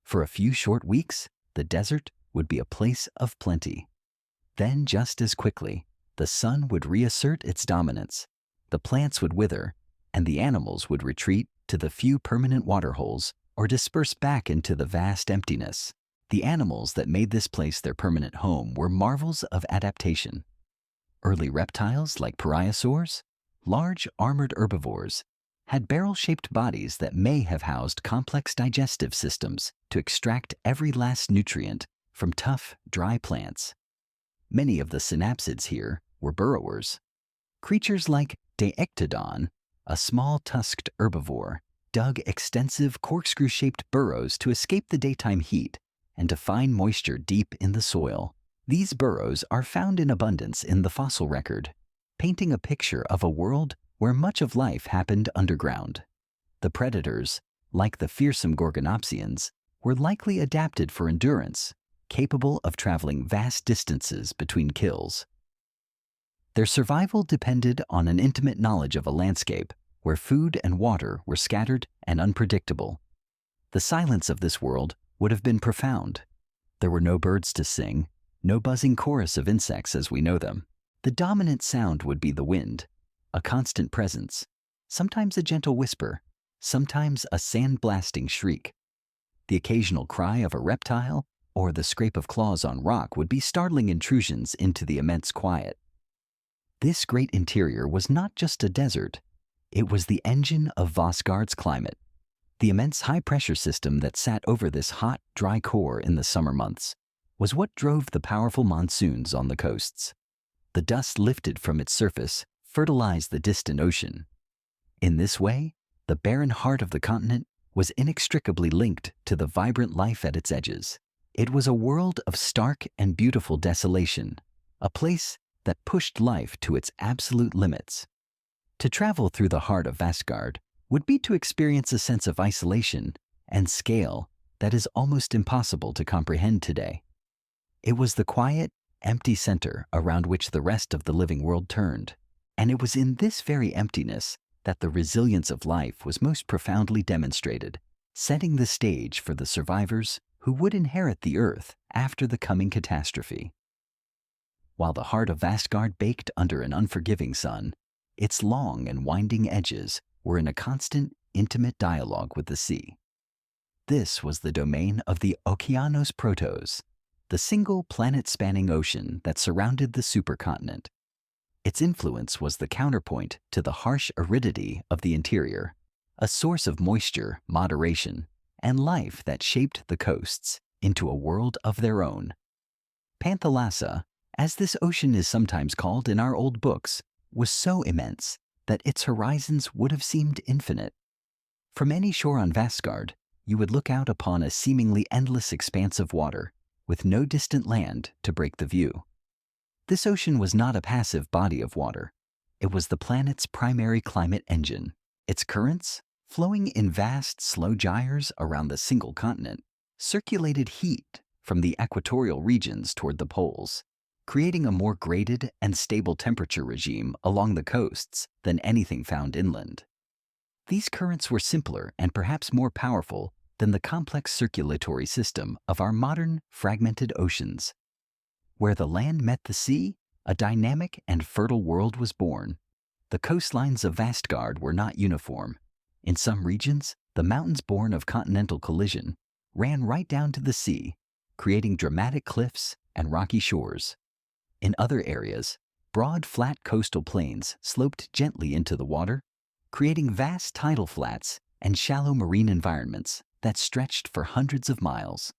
For a few short weeks, the desert would be a place of plenty. Then, just as quickly, the sun would reassert its dominance. The plants would wither, and the animals would retreat to the few permanent waterholes or disperse back into the vast emptiness. The animals that made this place their permanent home were marvels of adaptation. Early reptiles like pariasaurs, large armored herbivores, had barrel-shaped bodies that may have housed complex digestive systems to extract every last nutrient from tough, dry plants. Many of the synapsids here were burrowers. Creatures like Deictodon, a small tusked herbivore, dug extensive corkscrew-shaped burrows to escape the daytime heat and to find moisture deep in the soil. These burrows are found in abundance in the fossil record, painting a picture of a world where much of life happened underground. The predators, like the fearsome Gorgonopsians, were likely adapted for endurance, capable of traveling vast distances between kills. Their survival depended on an intimate knowledge of a landscape where food and water were scattered and unpredictable. The silence of this world would have been profound. There were no birds to sing, no buzzing chorus of insects as we know them. The dominant sound would be the wind, a constant presence, sometimes a gentle whisper, sometimes a sand-blasting shriek. The occasional cry of a reptile or the scrape of claws on rock would be startling intrusions into the immense quiet. This great interior was not just a desert, it was the engine of Vastgard's climate. The immense high-pressure system that sat over this hot, dry core in the summer months was what drove the powerful monsoons on the coasts. The dust lifted from its surface fertilized the distant ocean. In this way, the barren heart of the continent was inextricably linked to the vibrant life at its edges. It was a world of stark and beautiful desolation, a place that pushed life to its absolute limits. To travel through the heart of Vastgard would be to experience a sense of isolation and scale that is almost impossible to comprehend today. It was the quiet, empty center around which the rest of the living world turned, and it was in this very emptiness that the resilience of life was most profoundly demonstrated, setting the stage for the survivors who would inherit the earth after the coming catastrophe. While the heart of Vastgard baked under an unforgiving sun, its long and winding edges were in a constant, intimate dialogue with the sea. This was the domain of the Okeanos Protos, the single planet-spanning ocean that surrounded the supercontinent. Its influence was the counterpoint to the harsh aridity of the interior, a source of moisture, moderation, and life that shaped the coasts into a world of their own. Panthalassa, as this ocean is sometimes called in our old books, was so immense that its horizons would have seemed infinite. From any shore on Vastgard, you would look out upon a seemingly endless expanse of water, with no distant land to break the view. This ocean was not a passive body of water. It was the planet's primary climate engine. Its currents, flowing in vast, slow gyres around the single continent, circulated heat from the equatorial regions toward the poles, creating a more graded and stable temperature regime along the coasts than anything found inland. These currents were simpler and perhaps more powerful than the complex circulatory system of our modern, fragmented oceans. Where the land met the sea, a dynamic and fertile world was born. The coastlines of Vastgard were not uniform. In some regions, the mountains born of continental collision ran right down to the sea, creating dramatic cliffs and rocky shores. In other areas, broad, flat coastal plains sloped gently into the water, creating vast tidal flats and shallow marine environments that stretched for hundreds of miles.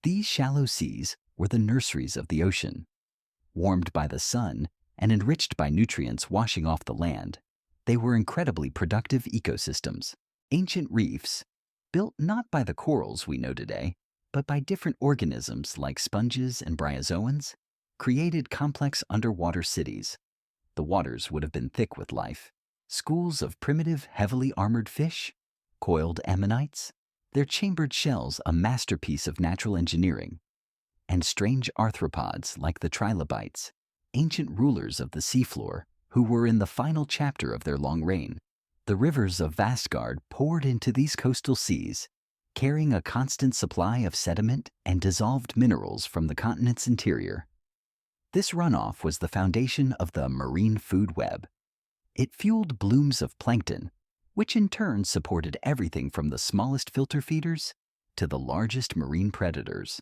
These shallow seas were the nurseries of the ocean. Warmed by the sun and enriched by nutrients washing off the land, they were incredibly productive ecosystems, ancient reefs, built not by the corals we know today, but by different organisms like sponges and bryozoans, created complex underwater cities. The waters would have been thick with life. Schools of primitive, heavily armored fish, coiled ammonites, their chambered shells a masterpiece of natural engineering, and strange arthropods like the trilobites, ancient rulers of the seafloor who were in the final chapter of their long reign. The rivers of Vastgard poured into these coastal seas, carrying a constant supply of sediment and dissolved minerals from the continent's interior. This runoff was the foundation of the marine food web. It fueled blooms of plankton, which in turn supported everything from the smallest filter feeders to the largest marine predators.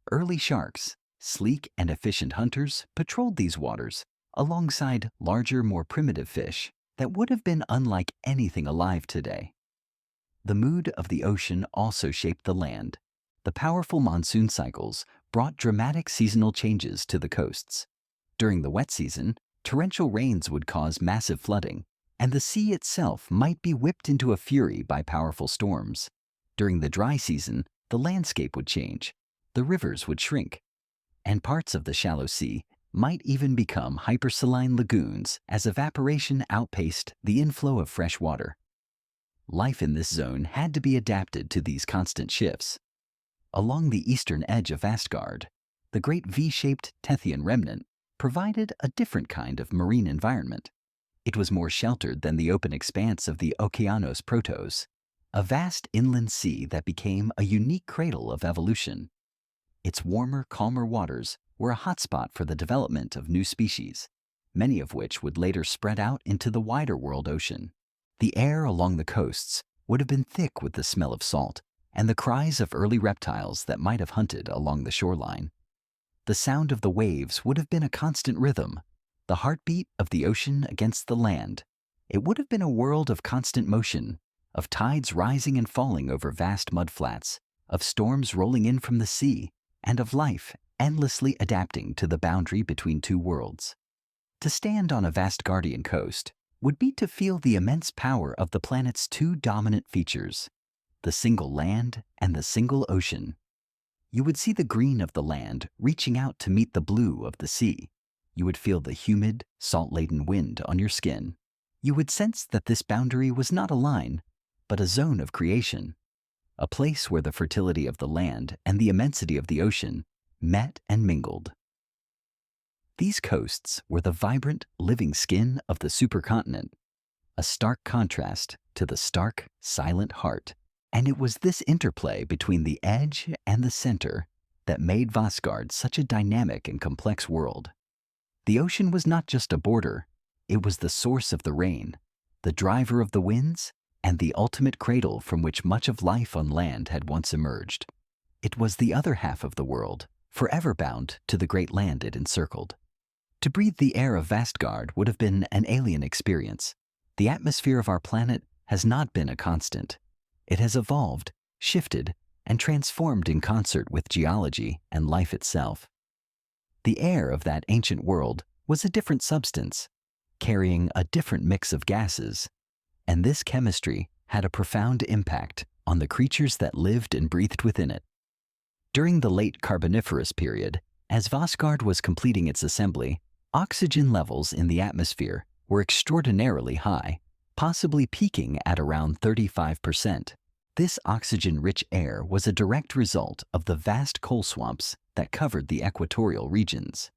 Early sharks, sleek and efficient hunters, patrolled these waters alongside larger, more primitive fish that would have been unlike anything alive today. The mood of the ocean also shaped the land. The powerful monsoon cycles brought dramatic seasonal changes to the coasts. During the wet season, torrential rains would cause massive flooding, and the sea itself might be whipped into a fury by powerful storms. During the dry season, the landscape would change, the rivers would shrink, and parts of the shallow sea might even become hypersaline lagoons as evaporation outpaced the inflow of fresh water. Life in this zone had to be adapted to these constant shifts. Along the eastern edge of Vastgard, the great V-shaped Tethyan remnant provided a different kind of marine environment. It was more sheltered than the open expanse of the Okeanos Protos, a vast inland sea that became a unique cradle of evolution. Its warmer, calmer waters were a hotspot for the development of new species, many of which would later spread out into the wider world ocean. The air along the coasts would have been thick with the smell of salt and the cries of early reptiles that might have hunted along the shoreline. The sound of the waves would have been a constant rhythm, the heartbeat of the ocean against the land. It would have been a world of constant motion, of tides rising and falling over vast mudflats, of storms rolling in from the sea, and of life endlessly adapting to the boundary between two worlds. To stand on a vast guardian coast would be to feel the immense power of the planet's two dominant features, the single land and the single ocean. You would see the green of the land reaching out to meet the blue of the sea. You would feel the humid, salt-laden wind on your skin. You would sense that this boundary was not a line, but a zone of creation, a place where the fertility of the land and the immensity of the ocean met and mingled. These coasts were the vibrant, living skin of the supercontinent, a stark contrast to the stark, silent heart. And it was this interplay between the edge and the center that made Vastgard such a dynamic and complex world. The ocean was not just a border, it was the source of the rain, the driver of the winds, and the ultimate cradle from which much of life on land had once emerged. It was the other half of the world, forever bound to the great land it encircled. To breathe the air of Vastgard would have been an alien experience. The atmosphere of our planet has not been a constant. It has evolved, shifted, and transformed in concert with geology and life itself. The air of that ancient world was a different substance, carrying a different mix of gases, and this chemistry had a profound impact on the creatures that lived and breathed within it. During the late Carboniferous period, as Vastgard was completing its assembly, oxygen levels in the atmosphere were extraordinarily high, possibly peaking at around 35%. This oxygen-rich air was a direct result of the vast coal swamps that covered the equatorial regions.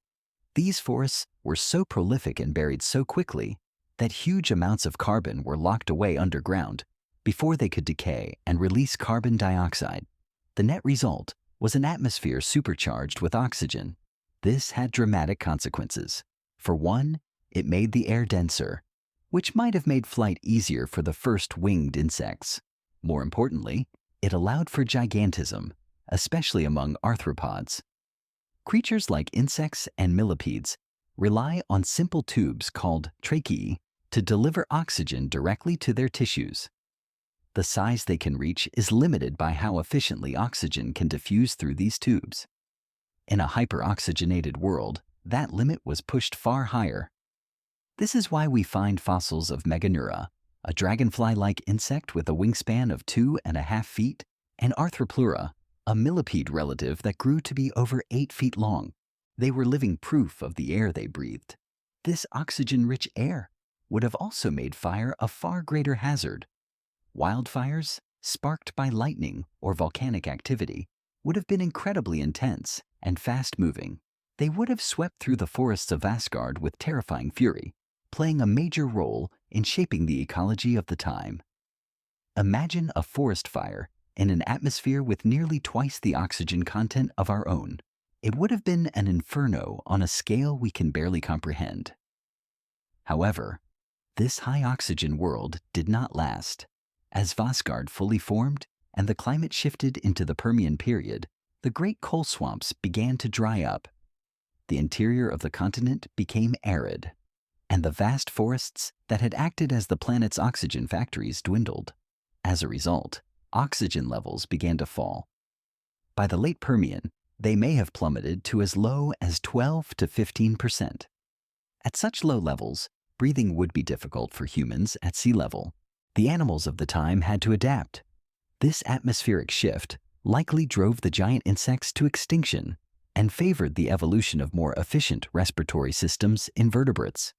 These forests were so prolific and buried so quickly that huge amounts of carbon were locked away underground before they could decay and release carbon dioxide. The net result was an atmosphere supercharged with oxygen. This had dramatic consequences. For one, it made the air denser, which might have made flight easier for the first winged insects. More importantly, it allowed for gigantism, especially among arthropods. Creatures like insects and millipedes rely on simple tubes called tracheae to deliver oxygen directly to their tissues. The size they can reach is limited by how efficiently oxygen can diffuse through these tubes. In a hyperoxygenated world, that limit was pushed far higher. This is why we find fossils of Meganeura, a dragonfly-like insect with a wingspan of 2.5 feet, and Arthropleura, a millipede relative that grew to be over 8 feet long. They were living proof of the air they breathed. This oxygen-rich air would have also made fire a far greater hazard. Wildfires, sparked by lightning or volcanic activity, would have been incredibly intense and fast-moving. They would have swept through the forests of Vastgard with terrifying fury, playing a major role in shaping the ecology of the time. Imagine a forest fire in an atmosphere with nearly twice the oxygen content of our own. It would have been an inferno on a scale we can barely comprehend. However, this high-oxygen world did not last. As Vastgard fully formed and the climate shifted into the Permian period, the great coal swamps began to dry up. The interior of the continent became arid, and the vast forests that had acted as the planet's oxygen factories dwindled. As a result, oxygen levels began to fall. By the late Permian, they may have plummeted to as low as 12 to 15%. At such low levels, breathing would be difficult for humans at sea level. The animals of the time had to adapt. This atmospheric shift likely drove the giant insects to extinction and favored the evolution of more efficient respiratory systems in vertebrates.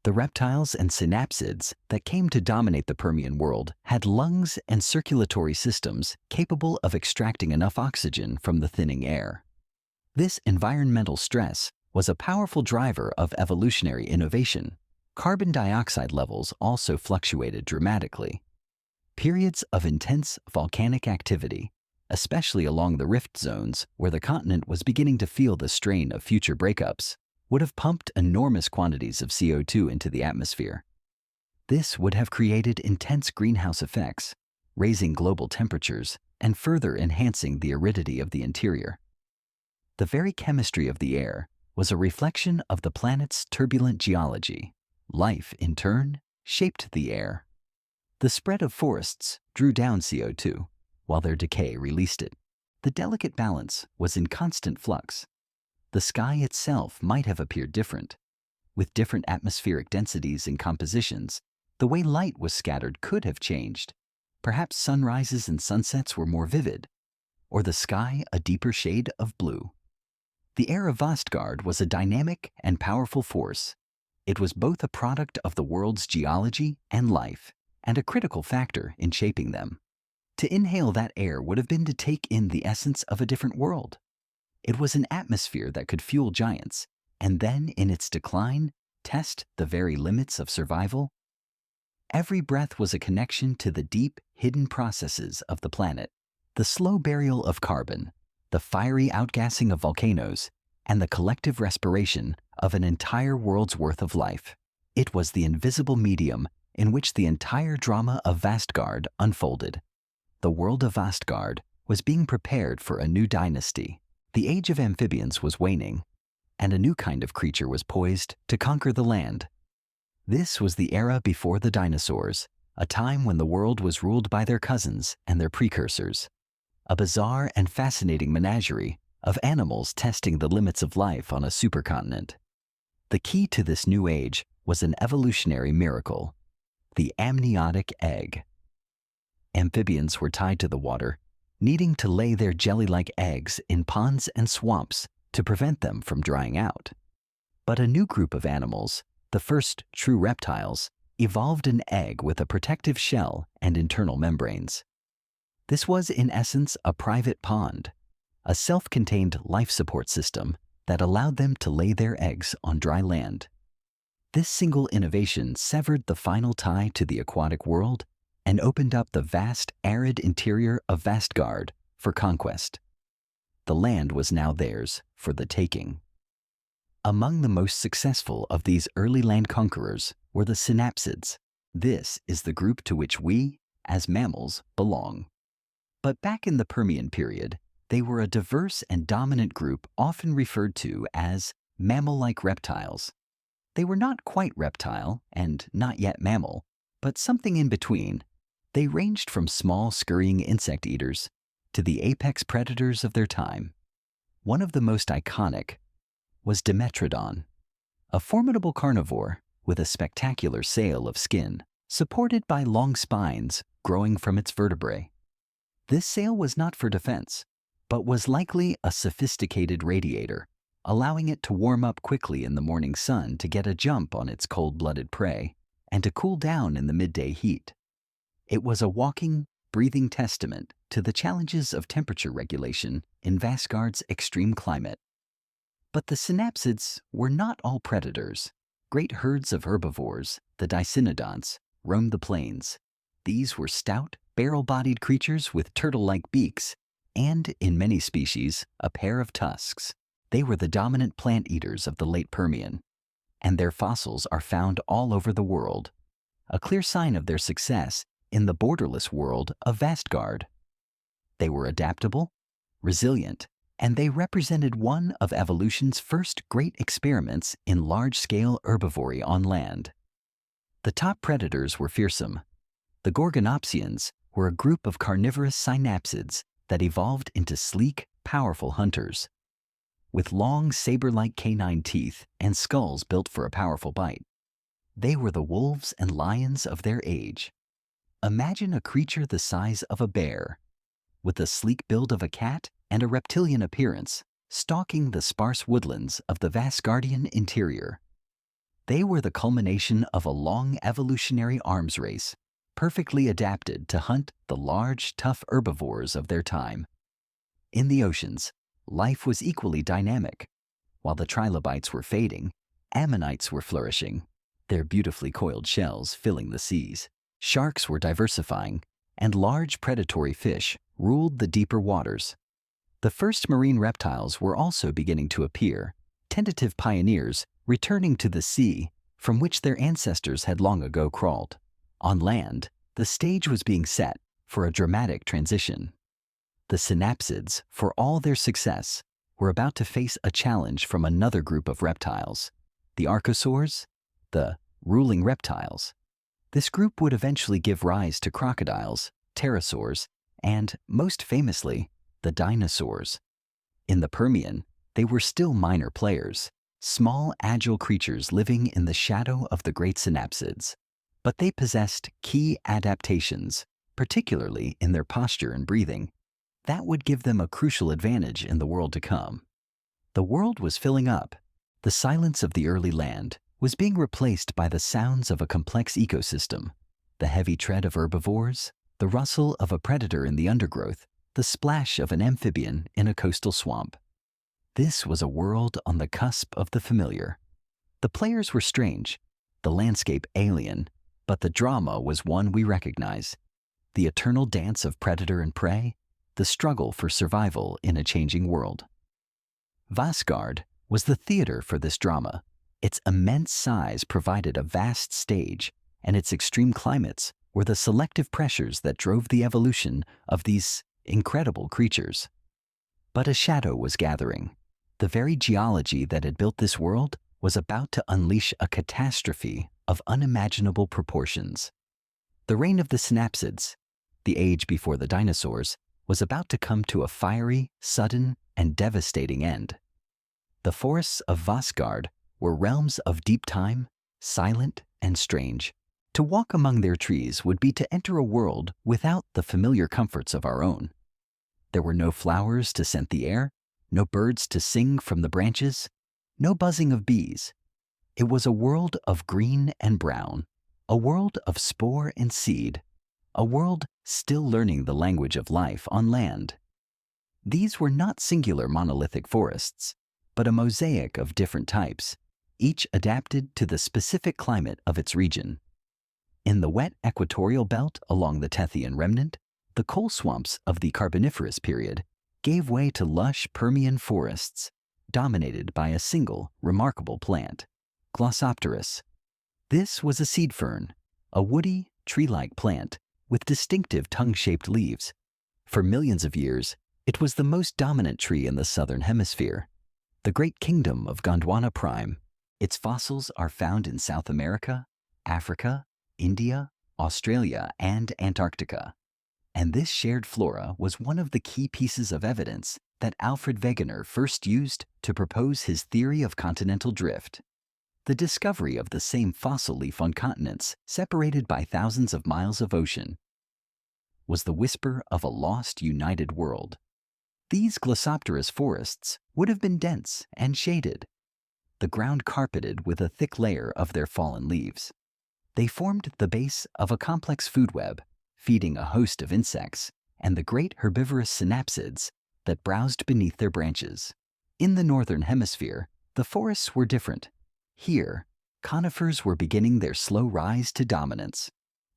The reptiles and synapsids that came to dominate the Permian world had lungs and circulatory systems capable of extracting enough oxygen from the thinning air. This environmental stress was a powerful driver of evolutionary innovation. Carbon dioxide levels also fluctuated dramatically. Periods of intense volcanic activity, especially along the rift zones where the continent was beginning to feel the strain of future breakups, would have pumped enormous quantities of CO2 into the atmosphere. This would have created intense greenhouse effects, raising global temperatures and further enhancing the aridity of the interior. The very chemistry of the air was a reflection of the planet's turbulent geology. Life, in turn, shaped the air. The spread of forests drew down CO2, while their decay released it. The delicate balance was in constant flux. The sky itself might have appeared different. With different atmospheric densities and compositions, the way light was scattered could have changed. Perhaps sunrises and sunsets were more vivid, or the sky a deeper shade of blue. The air of Vastgard was a dynamic and powerful force. It was both a product of the world's geology and life, and a critical factor in shaping them. To inhale that air would have been to take in the essence of a different world. It was an atmosphere that could fuel giants, and then, in its decline, test the very limits of survival. Every breath was a connection to the deep, hidden processes of the planet. The slow burial of carbon, the fiery outgassing of volcanoes, and the collective respiration of an entire world's worth of life. It was the invisible medium in which the entire drama of Vastgard unfolded. The world of Vastgard was being prepared for a new dynasty. The age of amphibians was waning, and a new kind of creature was poised to conquer the land. This was the era before the dinosaurs, a time when the world was ruled by their cousins and their precursors. A bizarre and fascinating menagerie of animals testing the limits of life on a supercontinent. The key to this new age was an evolutionary miracle, the amniotic egg. Amphibians were tied to the water, needing to lay their jelly-like eggs in ponds and swamps to prevent them from drying out. But a new group of animals, the first true reptiles, evolved an egg with a protective shell and internal membranes. This was, in essence, a private pond, a self-contained life support system that allowed them to lay their eggs on dry land. This single innovation severed the final tie to the aquatic world and opened up the vast, arid interior of Vastgard for conquest. The land was now theirs for the taking. Among the most successful of these early land conquerors were the synapsids. This is the group to which we, as mammals, belong. But back in the Permian period, they were a diverse and dominant group often referred to as mammal-like reptiles. They were not quite reptile and not yet mammal, but something in between. They ranged from small scurrying insect eaters to the apex predators of their time. One of the most iconic was Dimetrodon, a formidable carnivore with a spectacular sail of skin, supported by long spines growing from its vertebrae. This sail was not for defense, but was likely a sophisticated radiator, allowing it to warm up quickly in the morning sun to get a jump on its cold-blooded prey and to cool down in the midday heat. It was a walking, breathing testament to the challenges of temperature regulation in Vastgard's extreme climate. But the synapsids were not all predators. Great herds of herbivores, the dicynodonts, roamed the plains. These were stout, barrel-bodied creatures with turtle-like beaks and, in many species, a pair of tusks. They were the dominant plant eaters of the late Permian, and their fossils are found all over the world, a clear sign of their success in the borderless world of Vastgard. They were adaptable, resilient, and they represented one of evolution's first great experiments in large-scale herbivory on land. The top predators were fearsome. The Gorgonopsians were a group of carnivorous synapsids that evolved into sleek, powerful hunters. With long, saber-like canine teeth and skulls built for a powerful bite, they were the wolves and lions of their age. Imagine a creature the size of a bear, with the sleek build of a cat and a reptilian appearance, stalking the sparse woodlands of the Vastgardian interior. They were the culmination of a long evolutionary arms race, perfectly adapted to hunt the large, tough herbivores of their time. In the oceans, life was equally dynamic. While the trilobites were fading, ammonites were flourishing, their beautifully coiled shells filling the seas. Sharks were diversifying, and large predatory fish ruled the deeper waters. The first marine reptiles were also beginning to appear, tentative pioneers returning to the sea from which their ancestors had long ago crawled. On land, the stage was being set for a dramatic transition. The synapsids, for all their success, were about to face a challenge from another group of reptiles, the archosaurs, the ruling reptiles. This group would eventually give rise to crocodiles, pterosaurs, and, most famously, the dinosaurs. In the Permian, they were still minor players, small, agile creatures living in the shadow of the great synapsids. But they possessed key adaptations, particularly in their posture and breathing, that would give them a crucial advantage in the world to come. The world was filling up. The silence of the early land was being replaced by the sounds of a complex ecosystem, the heavy tread of herbivores, the rustle of a predator in the undergrowth, the splash of an amphibian in a coastal swamp. This was a world on the cusp of the familiar. The players were strange, the landscape alien, but the drama was one we recognize. The eternal dance of predator and prey, the struggle for survival in a changing world. Vastgard was the theater for this drama. Its immense size provided a vast stage, and its extreme climates were the selective pressures that drove the evolution of these incredible creatures. But a shadow was gathering. The very geology that had built this world was about to unleash a catastrophe of unimaginable proportions. The reign of the synapsids, the age before the dinosaurs, was about to come to a fiery, sudden, and devastating end. The forests of Vastgard were realms of deep time, silent and strange. To walk among their trees would be to enter a world without the familiar comforts of our own. There were no flowers to scent the air, no birds to sing from the branches, no buzzing of bees. It was a world of green and brown, a world of spore and seed, a world still learning the language of life on land. These were not singular monolithic forests, but a mosaic of different types, each adapted to the specific climate of its region. In the wet equatorial belt along the Tethyan remnant, the coal swamps of the Carboniferous period gave way to lush Permian forests, dominated by a single remarkable plant, Glossopteris. This was a seed fern, a woody, tree-like plant with distinctive tongue-shaped leaves. For millions of years, it was the most dominant tree in the southern hemisphere, the great kingdom of Gondwana prime. Its fossils are found in South America, Africa, India, Australia, and Antarctica. And this shared flora was one of the key pieces of evidence that Alfred Wegener first used to propose his theory of continental drift. The discovery of the same fossil leaf on continents separated by thousands of miles of ocean was the whisper of a lost, united world. These Glossopteris forests would have been dense and shaded, the ground carpeted with a thick layer of their fallen leaves. They formed the base of a complex food web, feeding a host of insects and the great herbivorous synapsids that browsed beneath their branches. In the northern hemisphere, the forests were different. Here, conifers were beginning their slow rise to dominance.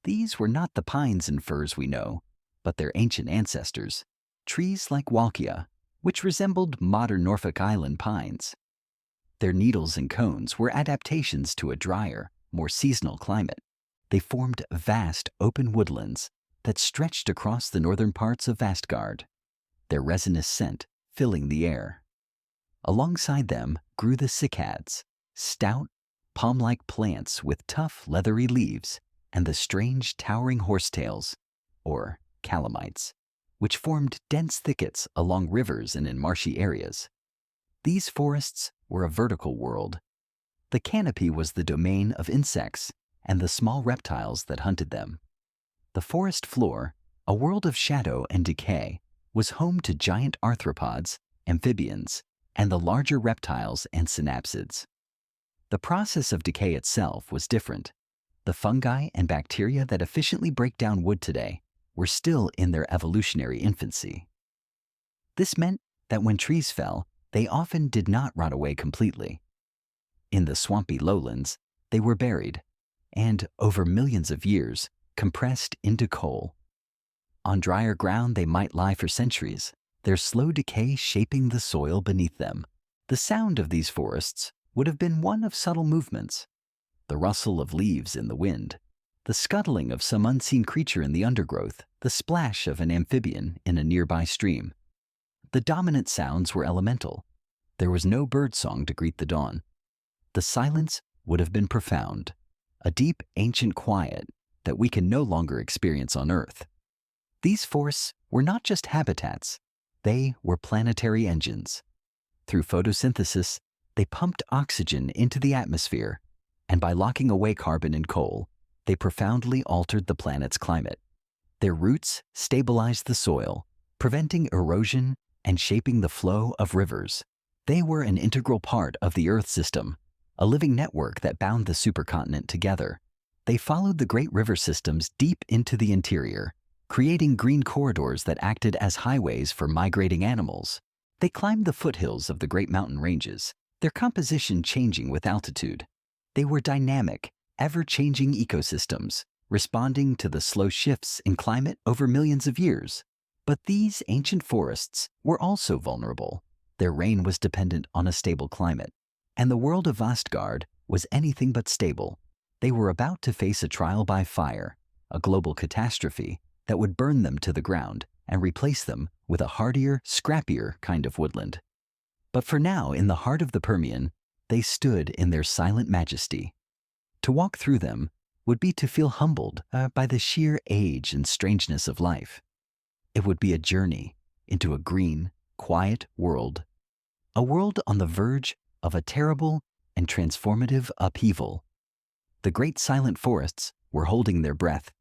These were not the pines and firs we know, but their ancient ancestors, trees like Walchia, which resembled modern Norfolk Island pines. Their needles and cones were adaptations to a drier, more seasonal climate. They formed vast open woodlands that stretched across the northern parts of Vastgard, their resinous scent filling the air. Alongside them grew the cycads, stout, palm-like plants with tough, leathery leaves, and the strange, towering horsetails, or calamites, which formed dense thickets along rivers and in marshy areas. These forests were a vertical world. The canopy was the domain of insects and the small reptiles that hunted them. The forest floor, a world of shadow and decay, was home to giant arthropods, amphibians, and the larger reptiles and synapsids. The process of decay itself was different. The fungi and bacteria that efficiently break down wood today were still in their evolutionary infancy. This meant that when trees fell, they often did not rot away completely. In the swampy lowlands, they were buried, and over millions of years, compressed into coal. On drier ground they might lie for centuries, their slow decay shaping the soil beneath them. The sound of these forests would have been one of subtle movements, the rustle of leaves in the wind, the scuttling of some unseen creature in the undergrowth, the splash of an amphibian in a nearby stream. The dominant sounds were elemental. There was no bird song to greet the dawn. The silence would have been profound, a deep, ancient quiet that we can no longer experience on Earth. These forests were not just habitats, they were planetary engines. Through photosynthesis, they pumped oxygen into the atmosphere, and by locking away carbon and coal, they profoundly altered the planet's climate. Their roots stabilized the soil, preventing erosion and shaping the flow of rivers. They were an integral part of the Earth system, a living network that bound the supercontinent together. They followed the great river systems deep into the interior, creating green corridors that acted as highways for migrating animals. They climbed the foothills of the great mountain ranges, their composition changing with altitude. They were dynamic, ever-changing ecosystems, responding to the slow shifts in climate over millions of years. But these ancient forests were also vulnerable. Their reign was dependent on a stable climate, and the world of Vastgard was anything but stable. They were about to face a trial by fire, a global catastrophe that would burn them to the ground and replace them with a hardier, scrappier kind of woodland. But for now, in the heart of the Permian, they stood in their silent majesty. To walk through them would be to feel humbled by the sheer age and strangeness of life. It would be a journey into a green, quiet world, a world on the verge of a terrible and transformative upheaval. The great silent forests were holding their breath,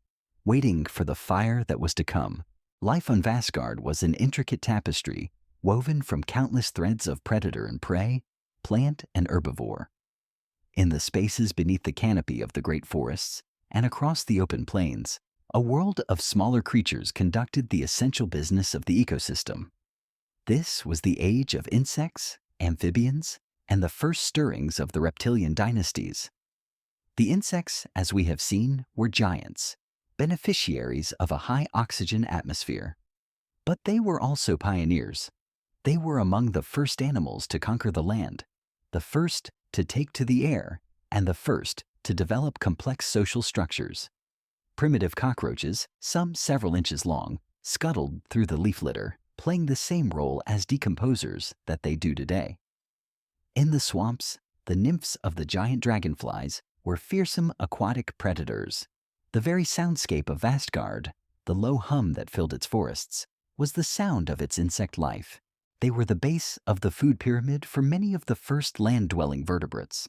waiting for the fire that was to come. Life on Vastgard was an intricate tapestry woven from countless threads of predator and prey, plant and herbivore. In the spaces beneath the canopy of the great forests and across the open plains, a world of smaller creatures conducted the essential business of the ecosystem. This was the age of insects, amphibians, and the first stirrings of the reptilian dynasties. The insects, as we have seen, were giants, beneficiaries of a high oxygen atmosphere. But they were also pioneers. They were among the first animals to conquer the land, the first to take to the air, and the first to develop complex social structures. Primitive cockroaches, some several inches long, scuttled through the leaf litter, playing the same role as decomposers that they do today. In the swamps, the nymphs of the giant dragonflies were fearsome aquatic predators. The very soundscape of Vastgard, the low hum that filled its forests, was the sound of its insect life. They were the base of the food pyramid for many of the first land-dwelling vertebrates.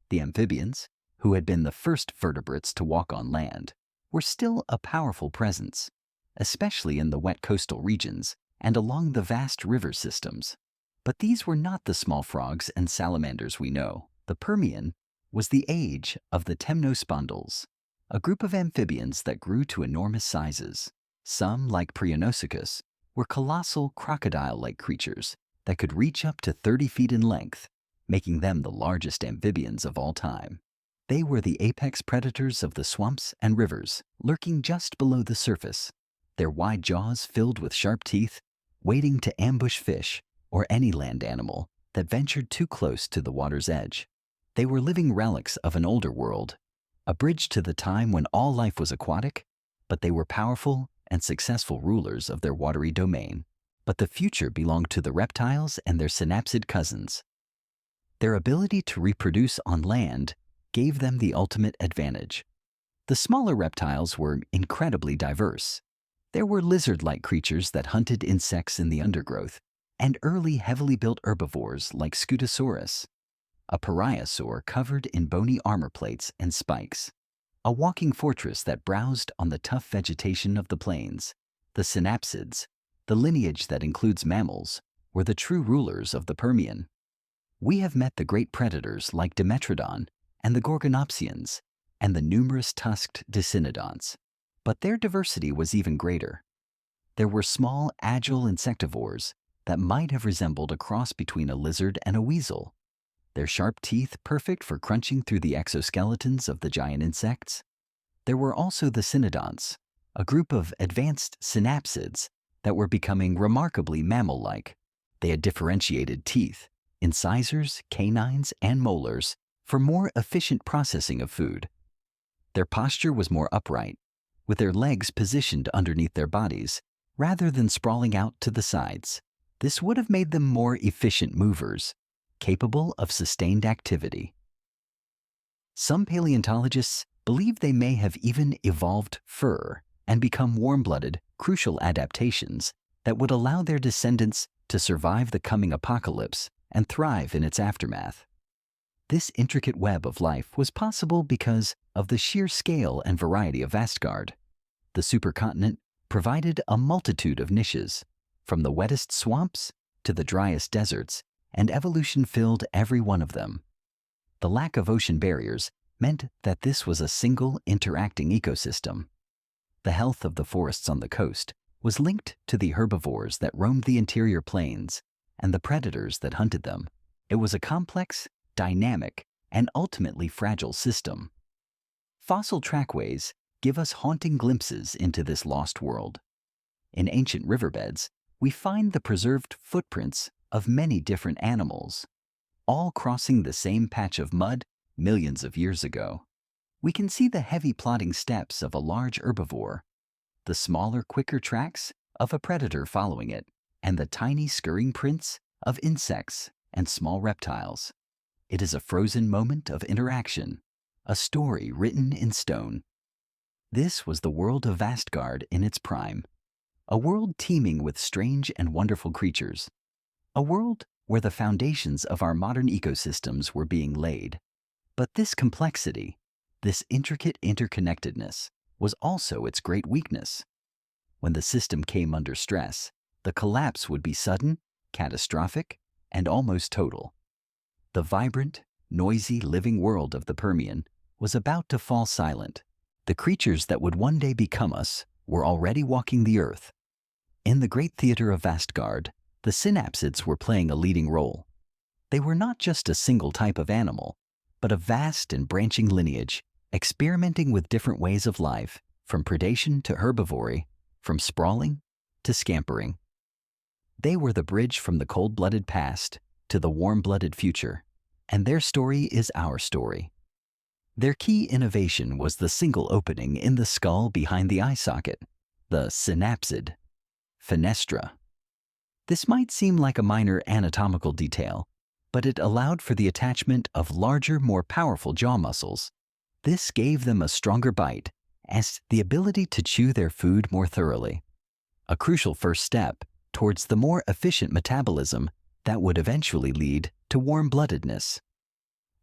The amphibians, who had been the first vertebrates to walk on land, were still a powerful presence, especially in the wet coastal regions and along the vast river systems. But these were not the small frogs and salamanders we know. The Permian was the age of the temnospondyls, a group of amphibians that grew to enormous sizes. Some, like Prionosuchus, were colossal crocodile-like creatures that could reach up to 30 feet in length, making them the largest amphibians of all time. They were the apex predators of the swamps and rivers, lurking just below the surface, their wide jaws filled with sharp teeth, waiting to ambush fish or any land animal that ventured too close to the water's edge. They were living relics of an older world, a bridge to the time when all life was aquatic, but they were powerful and successful rulers of their watery domain. But the future belonged to the reptiles and their synapsid cousins. Their ability to reproduce on land gave them the ultimate advantage. The smaller reptiles were incredibly diverse. There were lizard-like creatures that hunted insects in the undergrowth, and early heavily built herbivores like Scutosaurus, a pariasaur covered in bony armor plates and spikes, a walking fortress that browsed on the tough vegetation of the plains. The synapsids, the lineage that includes mammals, were the true rulers of the Permian. We have met the great predators like Dimetrodon and the Gorgonopsians and the numerous tusked Dicynodonts, but their diversity was even greater. There were small, agile insectivores that might have resembled a cross between a lizard and a weasel, their sharp teeth perfect for crunching through the exoskeletons of the giant insects. There were also the cynodonts, a group of advanced synapsids that were becoming remarkably mammal-like. They had differentiated teeth, incisors, canines, and molars for more efficient processing of food. Their posture was more upright, with their legs positioned underneath their bodies rather than sprawling out to the sides. This would have made them more efficient movers, capable of sustained activity. Some paleontologists believe they may have even evolved fur and become warm-blooded, crucial adaptations that would allow their descendants to survive the coming apocalypse and thrive in its aftermath. This intricate web of life was possible because of the sheer scale and variety of Vastgard. The supercontinent provided a multitude of niches, from the wettest swamps to the driest deserts, and evolution filled every one of them. The lack of ocean barriers meant that this was a single interacting ecosystem. The health of the forests on the coast was linked to the herbivores that roamed the interior plains and the predators that hunted them. It was a complex, dynamic, and ultimately fragile system. Fossil trackways give us haunting glimpses into this lost world. In ancient riverbeds, we find the preserved footprints of many different animals, all crossing the same patch of mud millions of years ago. We can see the heavy plodding steps of a large herbivore, the smaller, quicker tracks of a predator following it, and the tiny scurrying prints of insects and small reptiles. It is a frozen moment of interaction, a story written in stone. This was the world of Vastgard in its prime, a world teeming with strange and wonderful creatures, a world where the foundations of our modern ecosystems were being laid. But this complexity, this intricate interconnectedness, was also its great weakness. When the system came under stress, the collapse would be sudden, catastrophic, and almost total. The vibrant, noisy, living world of the Permian was about to fall silent. The creatures that would one day become us were already walking the earth. In the great theater of Vastgard, the synapsids were playing a leading role. They were not just a single type of animal, but a vast and branching lineage, experimenting with different ways of life, from predation to herbivory, from sprawling to scampering. They were the bridge from the cold-blooded past to the warm-blooded future, and their story is our story. Their key innovation was the single opening in the skull behind the eye socket, the synapsid, fenestra. This might seem like a minor anatomical detail, but it allowed for the attachment of larger, more powerful jaw muscles. This gave them a stronger bite, as the ability to chew their food more thoroughly, a crucial first step towards the more efficient metabolism that would eventually lead to warm-bloodedness.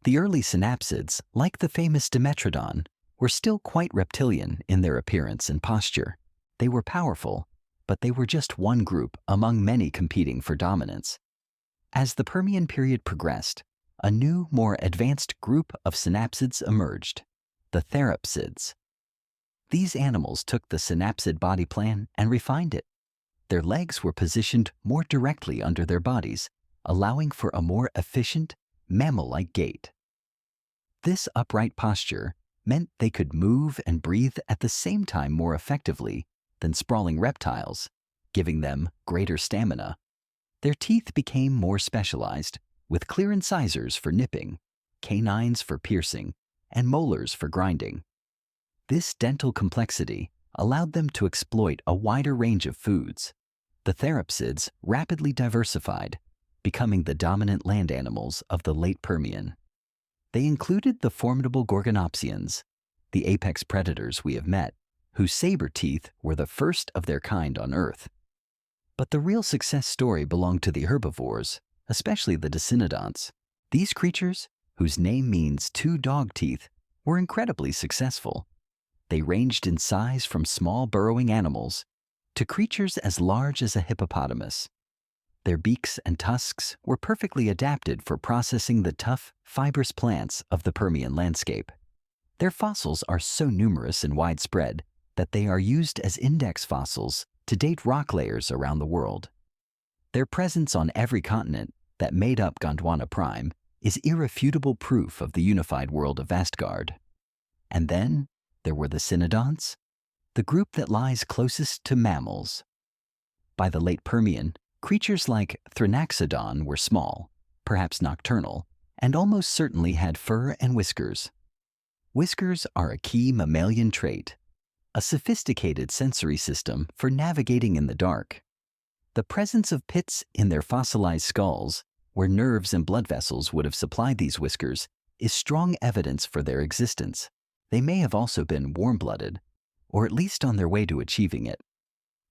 The early synapsids, like the famous Dimetrodon, were still quite reptilian in their appearance and posture. They were powerful, but they were just one group among many competing for dominance. As the Permian period progressed, a new, more advanced group of synapsids emerged, the therapsids. These animals took the synapsid body plan and refined it. Their legs were positioned more directly under their bodies, allowing for a more efficient, mammal-like gait. This upright posture meant they could move and breathe at the same time more effectively than sprawling reptiles, giving them greater stamina. Their teeth became more specialized, with clear incisors for nipping, canines for piercing, and molars for grinding. This dental complexity allowed them to exploit a wider range of foods. The therapsids rapidly diversified, becoming the dominant land animals of the late Permian. They included the formidable gorgonopsians, the apex predators we have met, whose saber teeth were the first of their kind on Earth. But the real success story belonged to the herbivores, especially the dicynodonts. These creatures, whose name means two dog teeth, were incredibly successful. They ranged in size from small burrowing animals to creatures as large as a hippopotamus. Their beaks and tusks were perfectly adapted for processing the tough, fibrous plants of the Permian landscape. Their fossils are so numerous and widespread that they are used as index fossils to date rock layers around the world. Their presence on every continent that made up Gondwana Prime is irrefutable proof of the unified world of Vastgard. And then there were the cynodonts, the group that lies closest to mammals. By the late Permian, creatures like Thrinaxodon were small, perhaps nocturnal, and almost certainly had fur and whiskers. Whiskers are a key mammalian trait, a sophisticated sensory system for navigating in the dark. The presence of pits in their fossilized skulls, where nerves and blood vessels would have supplied these whiskers, is strong evidence for their existence. They may have also been warm-blooded, or at least on their way to achieving it.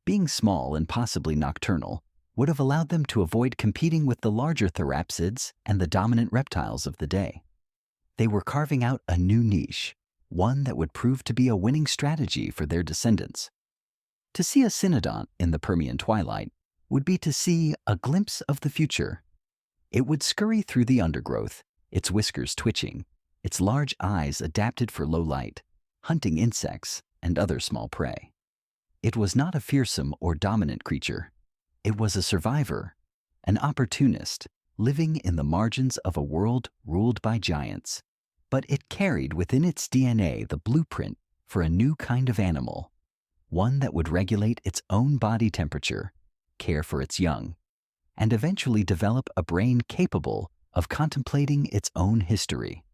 Being small and possibly nocturnal would have allowed them to avoid competing with the larger therapsids and the dominant reptiles of the day. They were carving out a new niche, one that would prove to be a winning strategy for their descendants. To see a cynodont in the Permian twilight would be to see a glimpse of the future. It would scurry through the undergrowth, its whiskers twitching, its large eyes adapted for low light, hunting insects and other small prey. It was not a fearsome or dominant creature. It was a survivor, an opportunist, living in the margins of a world ruled by giants. But it carried within its DNA the blueprint for a new kind of animal, one that would regulate its own body temperature, care for its young, and eventually develop a brain capable of contemplating its own history.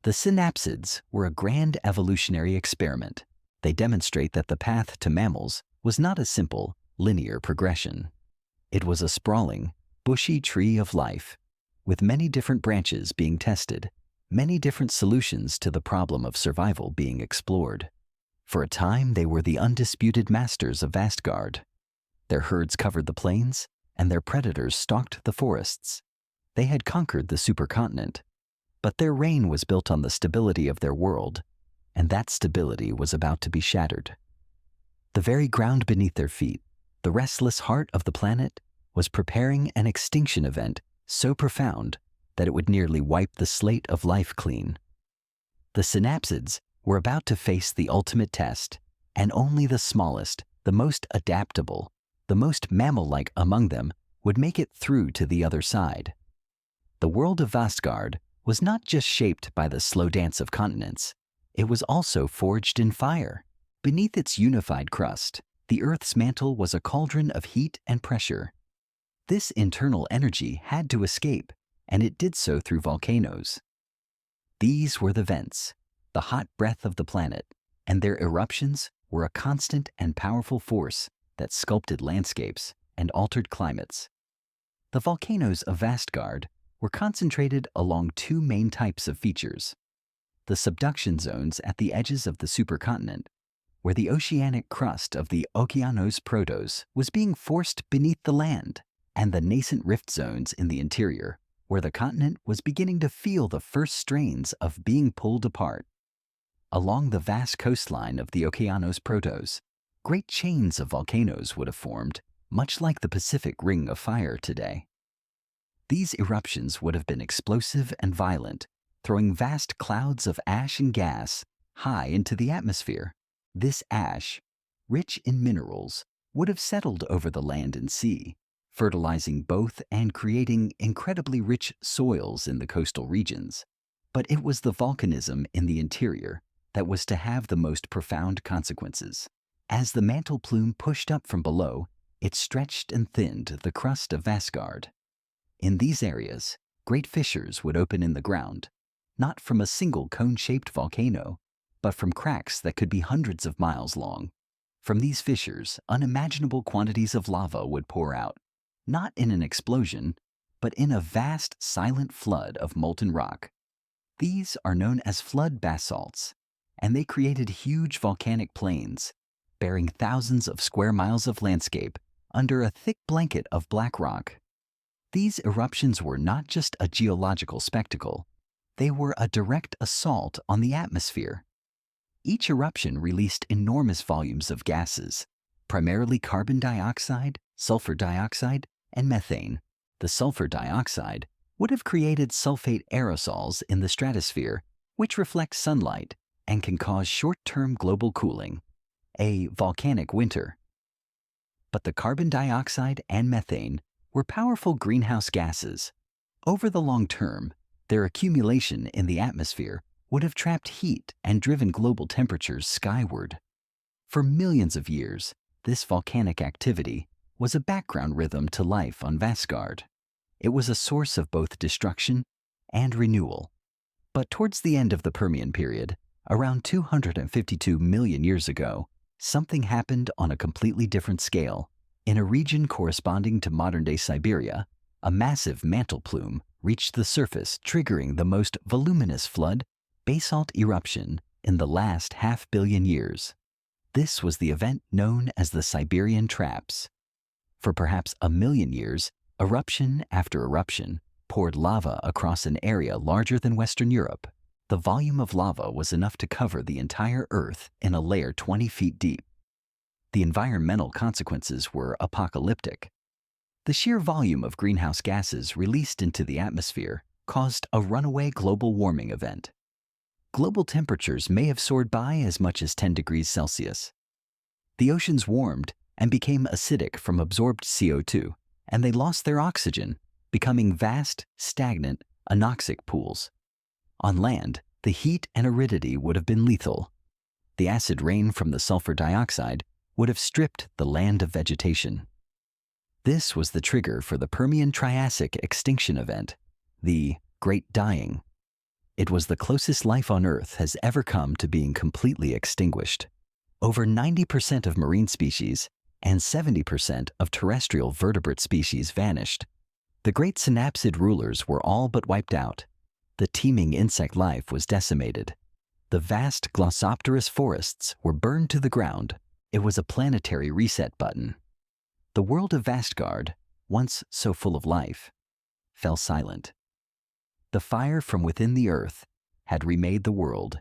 The synapsids were a grand evolutionary experiment. They demonstrate that the path to mammals was not a simple, linear progression. It was a sprawling, bushy tree of life, with many different branches being tested, many different solutions to the problem of survival being explored. For a time, they were the undisputed masters of Vastgard. Their herds covered the plains, and their predators stalked the forests. They had conquered the supercontinent, but their reign was built on the stability of their world, and that stability was about to be shattered. The very ground beneath their feet, the restless heart of the planet, was preparing an extinction event so profound that it would nearly wipe the slate of life clean. The synapsids were about to face the ultimate test, and only the smallest, the most adaptable, the most mammal-like among them would make it through to the other side. The world of Vastgard was not just shaped by the slow dance of continents, it was also forged in fire. Beneath its unified crust, the Earth's mantle was a cauldron of heat and pressure. This internal energy had to escape, and it did so through volcanoes. These were the vents, the hot breath of the planet, and their eruptions were a constant and powerful force that sculpted landscapes and altered climates. The volcanoes of Vastgard were concentrated along two main types of features: the subduction zones at the edges of the supercontinent, where the oceanic crust of the Okeanos Protos was being forced beneath the land, and the nascent rift zones in the interior, where the continent was beginning to feel the first strains of being pulled apart. Along the vast coastline of the Okeanos Protos, great chains of volcanoes would have formed, much like the Pacific Ring of Fire today. These eruptions would have been explosive and violent, throwing vast clouds of ash and gas high into the atmosphere. This ash, rich in minerals, would have settled over the land and sea, fertilizing both and creating incredibly rich soils in the coastal regions. But it was the volcanism in the interior that was to have the most profound consequences. As the mantle plume pushed up from below, it stretched and thinned the crust of Vastgard. In these areas, great fissures would open in the ground, not from a single cone-shaped volcano, but from cracks that could be hundreds of miles long. From these fissures, unimaginable quantities of lava would pour out, not in an explosion, but in a vast, silent flood of molten rock. These are known as flood basalts, and they created huge volcanic plains, bearing thousands of square miles of landscape under a thick blanket of black rock. These eruptions were not just a geological spectacle, they were a direct assault on the atmosphere. Each eruption released enormous volumes of gases, primarily carbon dioxide, sulfur dioxide, and methane. The sulfur dioxide would have created sulfate aerosols in the stratosphere, which reflect sunlight and can cause short-term global cooling, a volcanic winter. But the carbon dioxide and methane were powerful greenhouse gases. Over the long term, their accumulation in the atmosphere would have trapped heat and driven global temperatures skyward. For millions of years, this volcanic activity was a background rhythm to life on Vastgard. It was a source of both destruction and renewal. But towards the end of the Permian period, around 252 million years ago, something happened on a completely different scale. In a region corresponding to modern-day Siberia, a massive mantle plume reached the surface, triggering the most voluminous flood basalt eruption in the last half-billion years. This was the event known as the Siberian Traps. For perhaps 1 million years, eruption after eruption poured lava across an area larger than Western Europe. The volume of lava was enough to cover the entire Earth in a layer 20 feet deep. The environmental consequences were apocalyptic. The sheer volume of greenhouse gases released into the atmosphere caused a runaway global warming event. Global temperatures may have soared by as much as 10 degrees Celsius. The oceans warmed and became acidic from absorbed CO2, and they lost their oxygen, becoming vast, stagnant, anoxic pools. On land, the heat and aridity would have been lethal. The acid rain from the sulfur dioxide would have stripped the land of vegetation. This was the trigger for the Permian-Triassic extinction event, the Great Dying. It was the closest life on Earth has ever come to being completely extinguished. Over 90% of marine species and 70% of terrestrial vertebrate species vanished. The great synapsid rulers were all but wiped out. The teeming insect life was decimated. The vast Glossopteris forests were burned to the ground. It was a planetary reset button. The world of Vastgard, once so full of life, fell silent. The fire from within the earth had remade the world.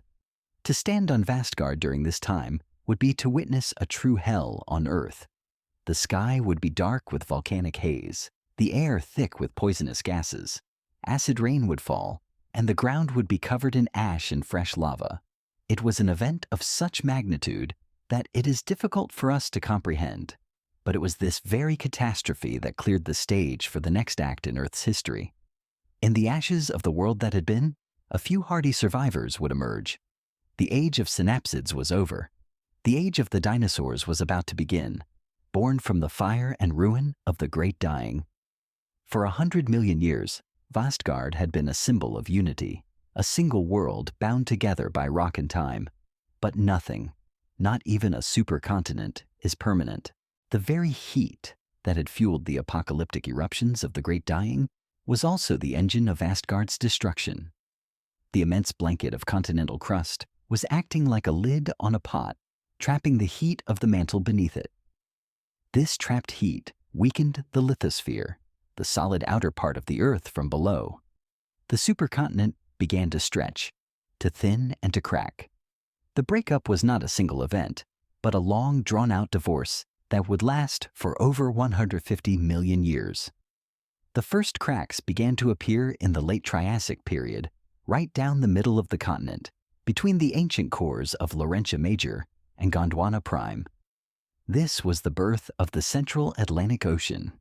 To stand on Vastgard during this time would be to witness a true hell on Earth. The sky would be dark with volcanic haze, the air thick with poisonous gases. Acid rain would fall, and the ground would be covered in ash and fresh lava. It was an event of such magnitude that it is difficult for us to comprehend. But it was this very catastrophe that cleared the stage for the next act in Earth's history. In the ashes of the world that had been, a few hardy survivors would emerge. The age of synapsids was over. The age of the dinosaurs was about to begin, born from the fire and ruin of the Great Dying. For 100 million years, Vastgard had been a symbol of unity, a single world bound together by rock and time. But nothing, not even a supercontinent, is permanent. The very heat that had fueled the apocalyptic eruptions of the Great Dying was also the engine of Vastgard's destruction. The immense blanket of continental crust was acting like a lid on a pot, trapping the heat of the mantle beneath it. This trapped heat weakened the lithosphere, the solid outer part of the Earth from below. The supercontinent began to stretch, to thin and to crack. The breakup was not a single event, but a long, drawn-out divorce that would last for over 150 million years. The first cracks began to appear in the late Triassic period, right down the middle of the continent, between the ancient cores of Laurentia Major and Gondwana Prime. This was the birth of the Central Atlantic Ocean.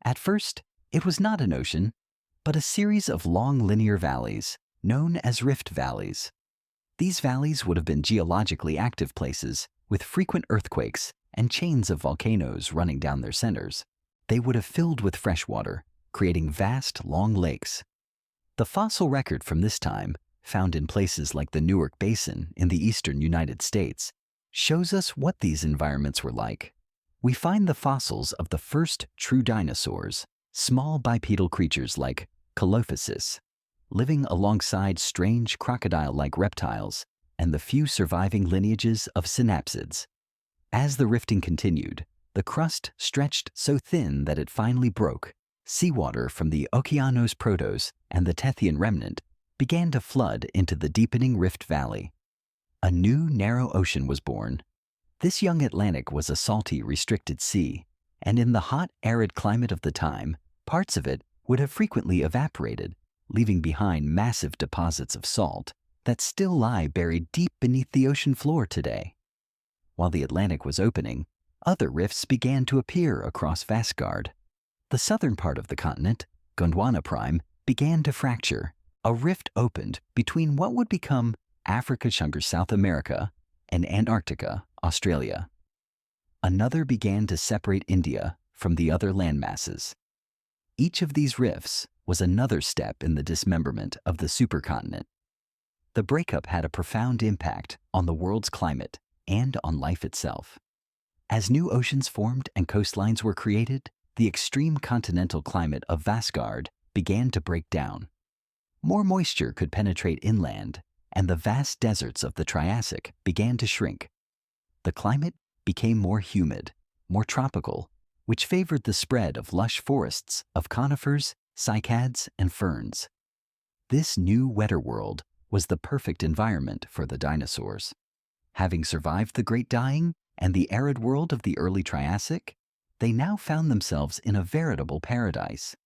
At first, it was not an ocean, but a series of long linear valleys, known as rift valleys. These valleys would have been geologically active places with frequent earthquakes and chains of volcanoes running down their centers. They would have filled with fresh water, creating vast, long lakes. The fossil record from this time, found in places like the Newark Basin in the eastern United States, shows us what these environments were like. We find the fossils of the first true dinosaurs, small bipedal creatures like Colophysis, living alongside strange crocodile-like reptiles and the few surviving lineages of synapsids. As the rifting continued, the crust stretched so thin that it finally broke. Seawater from the Okeanos Protos and the Tethyan remnant began to flood into the deepening rift valley. A new narrow ocean was born. This young Atlantic was a salty, restricted sea, and in the hot, arid climate of the time, parts of it would have frequently evaporated, leaving behind massive deposits of salt that still lie buried deep beneath the ocean floor today. While the Atlantic was opening, other rifts began to appear across Vastgard. The southern part of the continent, Gondwana Prime, began to fracture. A rift opened between what would become Africa/South America and Antarctica, Australia. Another began to separate India from the other landmasses. Each of these rifts was another step in the dismemberment of the supercontinent. The breakup had a profound impact on the world's climate and on life itself. As new oceans formed and coastlines were created, the extreme continental climate of Vastgard began to break down. More moisture could penetrate inland, and the vast deserts of the Triassic began to shrink. The climate became more humid, more tropical, which favored the spread of lush forests of conifers, cycads, and ferns. This new, wetter world was the perfect environment for the dinosaurs. Having survived the Great Dying and the arid world of the early Triassic, they now found themselves in a veritable paradise.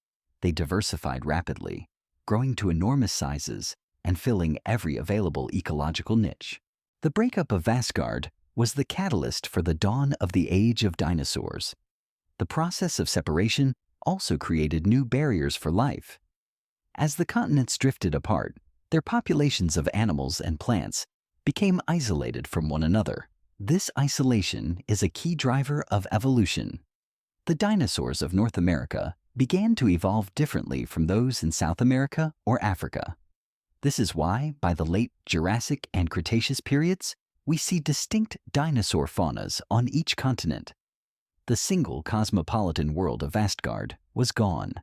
They diversified rapidly, growing to enormous sizes and filling every available ecological niche. The breakup of Vasgard was the catalyst for the dawn of the age of dinosaurs. The process of separation also created new barriers for life. As the continents drifted apart, their populations of animals and plants became isolated from one another. This isolation is a key driver of evolution. The dinosaurs of North America began to evolve differently from those in South America or Africa. This is why, by the late Jurassic and Cretaceous periods, we see distinct dinosaur faunas on each continent. The single cosmopolitan world of Vastgard was gone,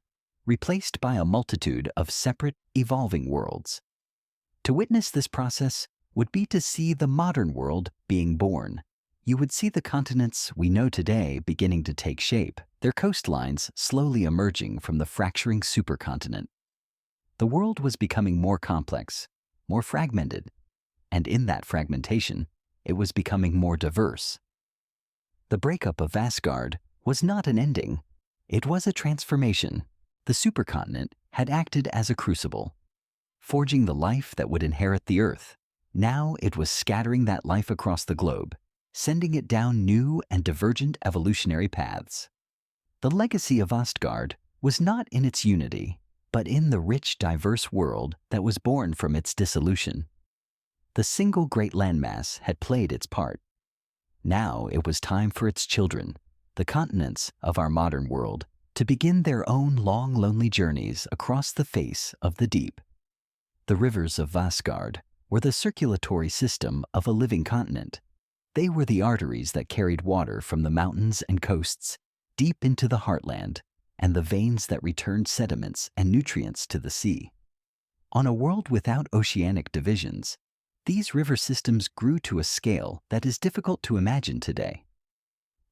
replaced by a multitude of separate, evolving worlds. To witness this process would be to see the modern world being born. You would see the continents we know today beginning to take shape, their coastlines slowly emerging from the fracturing supercontinent. The world was becoming more complex, more fragmented, and in that fragmentation, it was becoming more diverse. The breakup of Vastgard was not an ending. It was a transformation. The supercontinent had acted as a crucible, forging the life that would inherit the Earth. Now it was scattering that life across the globe, sending it down new and divergent evolutionary paths. The legacy of Vastgard was not in its unity, but in the rich, diverse world that was born from its dissolution. The single great landmass had played its part. Now it was time for its children, the continents of our modern world, to begin their own long, lonely journeys across the face of the deep. The rivers of Vastgard were the circulatory system of a living continent. They were the arteries that carried water from the mountains and coasts deep into the heartland, and the veins that returned sediments and nutrients to the sea. On a world without oceanic divisions, these river systems grew to a scale that is difficult to imagine today.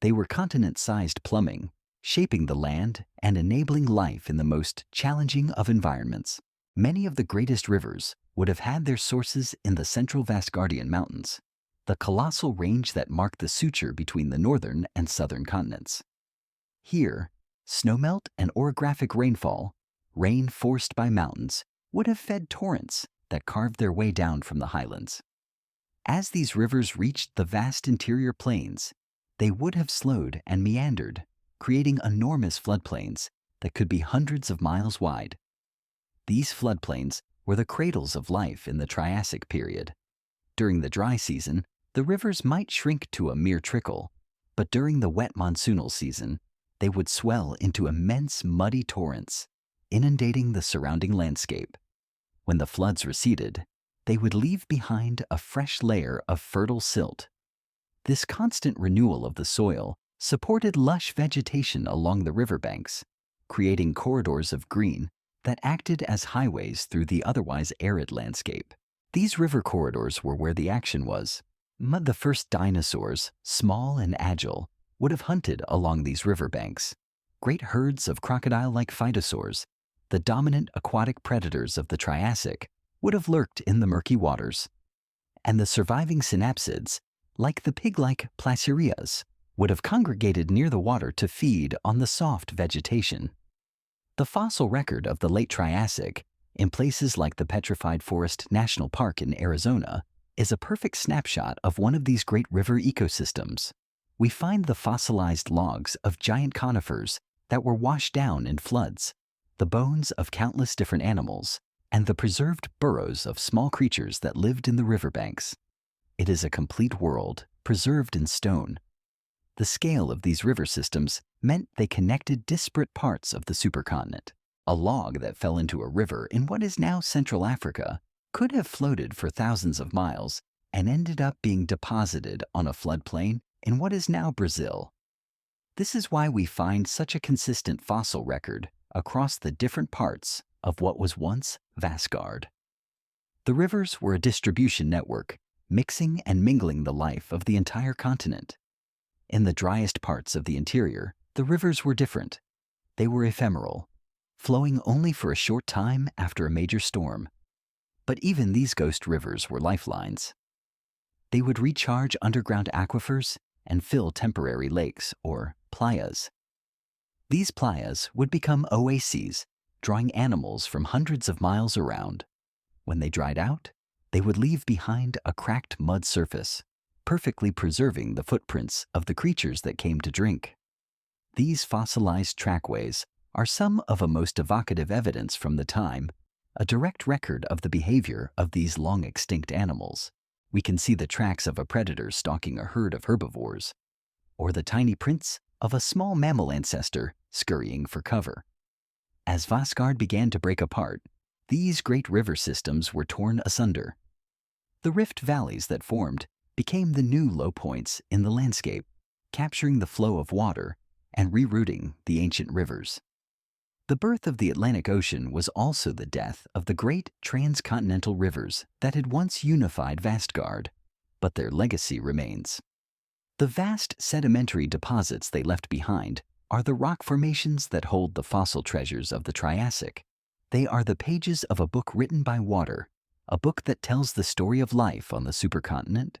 They were continent-sized plumbing, shaping the land and enabling life in the most challenging of environments. Many of the greatest rivers would have had their sources in the central Vastgardian mountains, the colossal range that marked the suture between the northern and southern continents. Here, snowmelt and orographic rainfall, rain forced by mountains, would have fed torrents that carved their way down from the highlands. As these rivers reached the vast interior plains, they would have slowed and meandered, creating enormous floodplains that could be hundreds of miles wide. These floodplains were the cradles of life in the Triassic period. During the dry season, the rivers might shrink to a mere trickle, but during the wet monsoonal season, they would swell into immense muddy torrents, inundating the surrounding landscape. When the floods receded, they would leave behind a fresh layer of fertile silt. This constant renewal of the soil supported lush vegetation along the riverbanks, creating corridors of green that acted as highways through the otherwise arid landscape. These river corridors were where the action was. The first dinosaurs, small and agile, would have hunted along these riverbanks. Great herds of crocodile-like phytosaurs, the dominant aquatic predators of the Triassic, would have lurked in the murky waters. And the surviving synapsids, like the pig-like placerias, would have congregated near the water to feed on the soft vegetation. The fossil record of the late Triassic, in places like the Petrified Forest National Park in Arizona, is a perfect snapshot of one of these great river ecosystems. We find the fossilized logs of giant conifers that were washed down in floods, the bones of countless different animals, and the preserved burrows of small creatures that lived in the riverbanks. It is a complete world, preserved in stone. The scale of these river systems meant they connected disparate parts of the supercontinent. A log that fell into a river in what is now Central Africa could have floated for thousands of miles and ended up being deposited on a floodplain in what is now Brazil. This is why we find such a consistent fossil record across the different parts of what was once Vastgard. The rivers were a distribution network, mixing and mingling the life of the entire continent. In the driest parts of the interior, the rivers were different. They were ephemeral, flowing only for a short time after a major storm. But even these ghost rivers were lifelines. They would recharge underground aquifers and fill temporary lakes, or playas. These playas would become oases, drawing animals from hundreds of miles around. When they dried out, they would leave behind a cracked mud surface, perfectly preserving the footprints of the creatures that came to drink. These fossilized trackways are some of a most evocative evidence from the time, a direct record of the behavior of these long-extinct animals. We can see the tracks of a predator stalking a herd of herbivores, or the tiny prints of a small mammal ancestor scurrying for cover. As Vassgard began to break apart, these great river systems were torn asunder. The rift valleys that formed became the new low points in the landscape, capturing the flow of water and rerouting the ancient rivers. The birth of the Atlantic Ocean was also the death of the great transcontinental rivers that had once unified Vastgard, but their legacy remains. The vast sedimentary deposits they left behind are the rock formations that hold the fossil treasures of the Triassic. They are the pages of a book written by water, a book that tells the story of life on the supercontinent.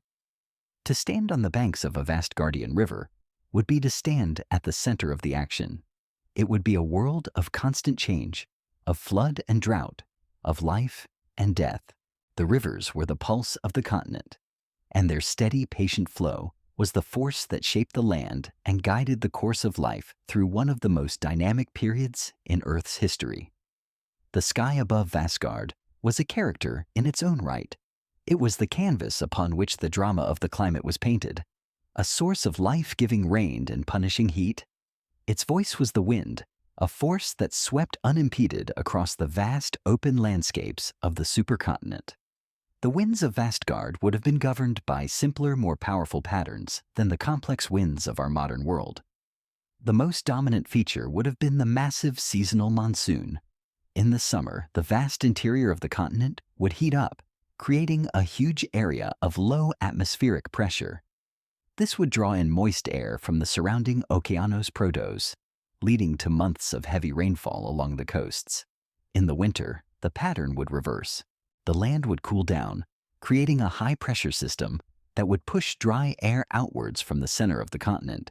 To stand on the banks of a Vastgardian river would be to stand at the center of the action. It would be a world of constant change, of flood and drought, of life and death. The rivers were the pulse of the continent, and their steady, patient flow was the force that shaped the land and guided the course of life through one of the most dynamic periods in Earth's history. The sky above Vastgard was a character in its own right. It was the canvas upon which the drama of the climate was painted, a source of life-giving rain and punishing heat. Its voice was the wind, a force that swept unimpeded across the vast open landscapes of the supercontinent. The winds of Vastgard would have been governed by simpler, more powerful patterns than the complex winds of our modern world. The most dominant feature would have been the massive seasonal monsoon. In the summer, the vast interior of the continent would heat up, creating a huge area of low atmospheric pressure. This would draw in moist air from the surrounding Okeanos Protos, leading to months of heavy rainfall along the coasts. In the winter, the pattern would reverse. The land would cool down, creating a high-pressure system that would push dry air outwards from the center of the continent,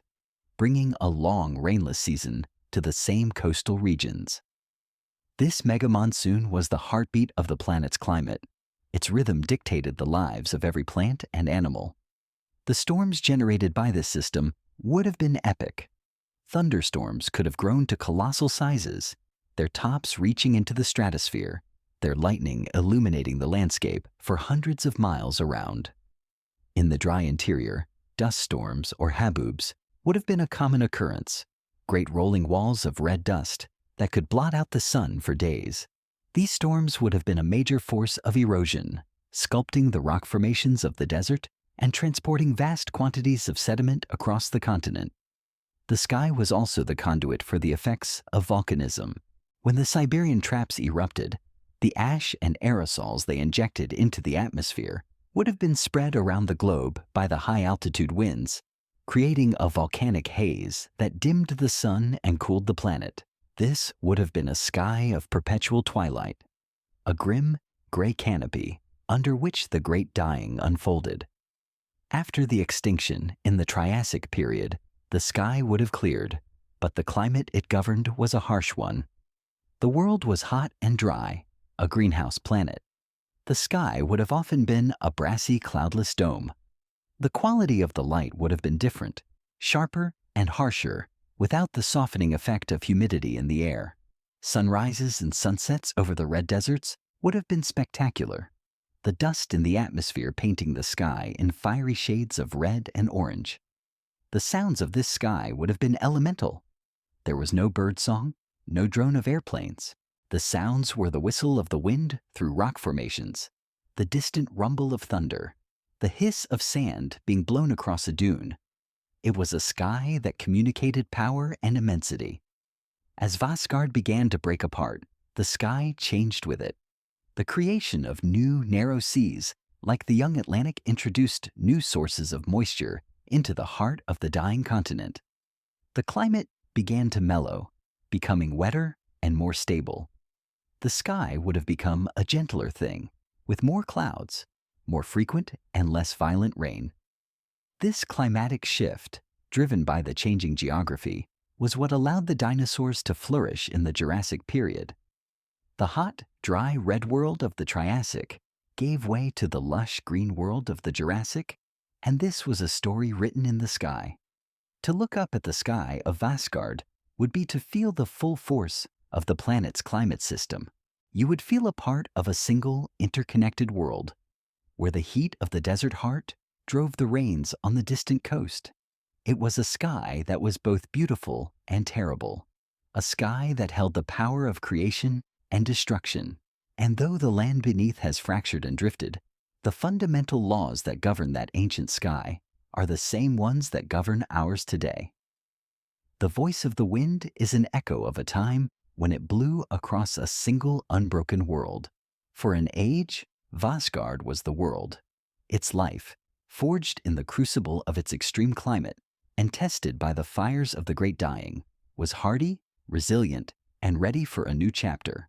bringing a long, rainless season to the same coastal regions. This mega-monsoon was the heartbeat of the planet's climate. Its rhythm dictated the lives of every plant and animal. The storms generated by this system would have been epic. Thunderstorms could have grown to colossal sizes, their tops reaching into the stratosphere, their lightning illuminating the landscape for hundreds of miles around. In the dry interior, dust storms, or haboobs, would have been a common occurrence, great rolling walls of red dust that could blot out the sun for days. These storms would have been a major force of erosion, sculpting the rock formations of the desert and transporting vast quantities of sediment across the continent. The sky was also the conduit for the effects of volcanism. When the Siberian traps erupted, the ash and aerosols they injected into the atmosphere would have been spread around the globe by the high-altitude winds, creating a volcanic haze that dimmed the sun and cooled the planet. This would have been a sky of perpetual twilight, a grim, gray canopy under which the great dying unfolded. After the extinction in the Triassic period, the sky would have cleared, but the climate it governed was a harsh one. The world was hot and dry, a greenhouse planet. The sky would have often been a brassy, cloudless dome. The quality of the light would have been different, sharper and harsher, without the softening effect of humidity in the air. Sunrises and sunsets over the red deserts would have been spectacular, the dust in the atmosphere painting the sky in fiery shades of red and orange. The sounds of this sky would have been elemental. There was no birdsong, no drone of airplanes. The sounds were the whistle of the wind through rock formations, the distant rumble of thunder, the hiss of sand being blown across a dune. It was a sky that communicated power and immensity. As Vastgard began to break apart, the sky changed with it. The creation of new, narrow seas, like the young Atlantic, introduced new sources of moisture into the heart of the dying continent. The climate began to mellow, becoming wetter and more stable. The sky would have become a gentler thing, with more clouds, more frequent and less violent rain. This climatic shift, driven by the changing geography, was what allowed the dinosaurs to flourish in the Jurassic period. The hot, dry red world of the Triassic gave way to the lush green world of the Jurassic, and this was a story written in the sky. To look up at the sky of Vastgard would be to feel the full force of the planet's climate system. You would feel a part of a single, interconnected world, where the heat of the desert heart drove the rains on the distant coast. It was a sky that was both beautiful and terrible, a sky that held the power of creation and destruction. And though the land beneath has fractured and drifted, the fundamental laws that govern that ancient sky are the same ones that govern ours today. The voice of the wind is an echo of a time when it blew across a single unbroken world. For an age, Vastgard was the world. Its life, forged in the crucible of its extreme climate and tested by the fires of the great dying, was hardy, resilient, and ready for a new chapter.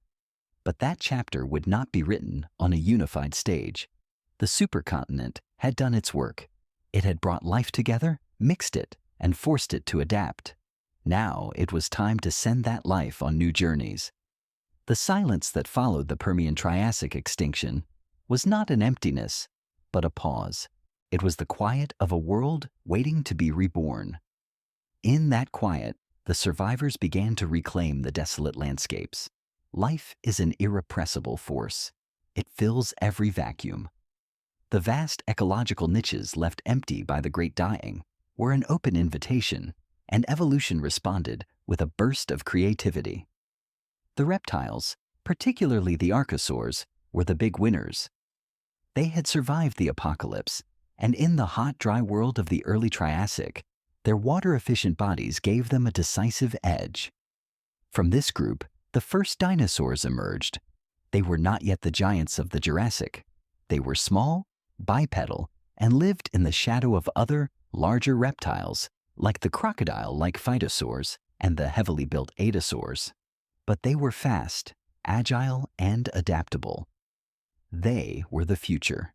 But that chapter would not be written on a unified stage. The supercontinent had done its work. It had brought life together, mixed it, and forced it to adapt. Now it was time to send that life on new journeys. The silence that followed the Permian-Triassic extinction was not an emptiness, but a pause. It was the quiet of a world waiting to be reborn. In that quiet, the survivors began to reclaim the desolate landscapes. Life is an irrepressible force. It fills every vacuum. The vast ecological niches left empty by the great dying were an open invitation, and evolution responded with a burst of creativity. The reptiles, particularly the archosaurs, were the big winners. They had survived the apocalypse, and in the hot, dry world of the early Triassic, their water-efficient bodies gave them a decisive edge. From this group, the first dinosaurs emerged. They were not yet the giants of the Jurassic. They were small, bipedal, and lived in the shadow of other, larger reptiles, like the crocodile-like phytosaurs and the heavily built adosaurs. But they were fast, agile, and adaptable. They were the future.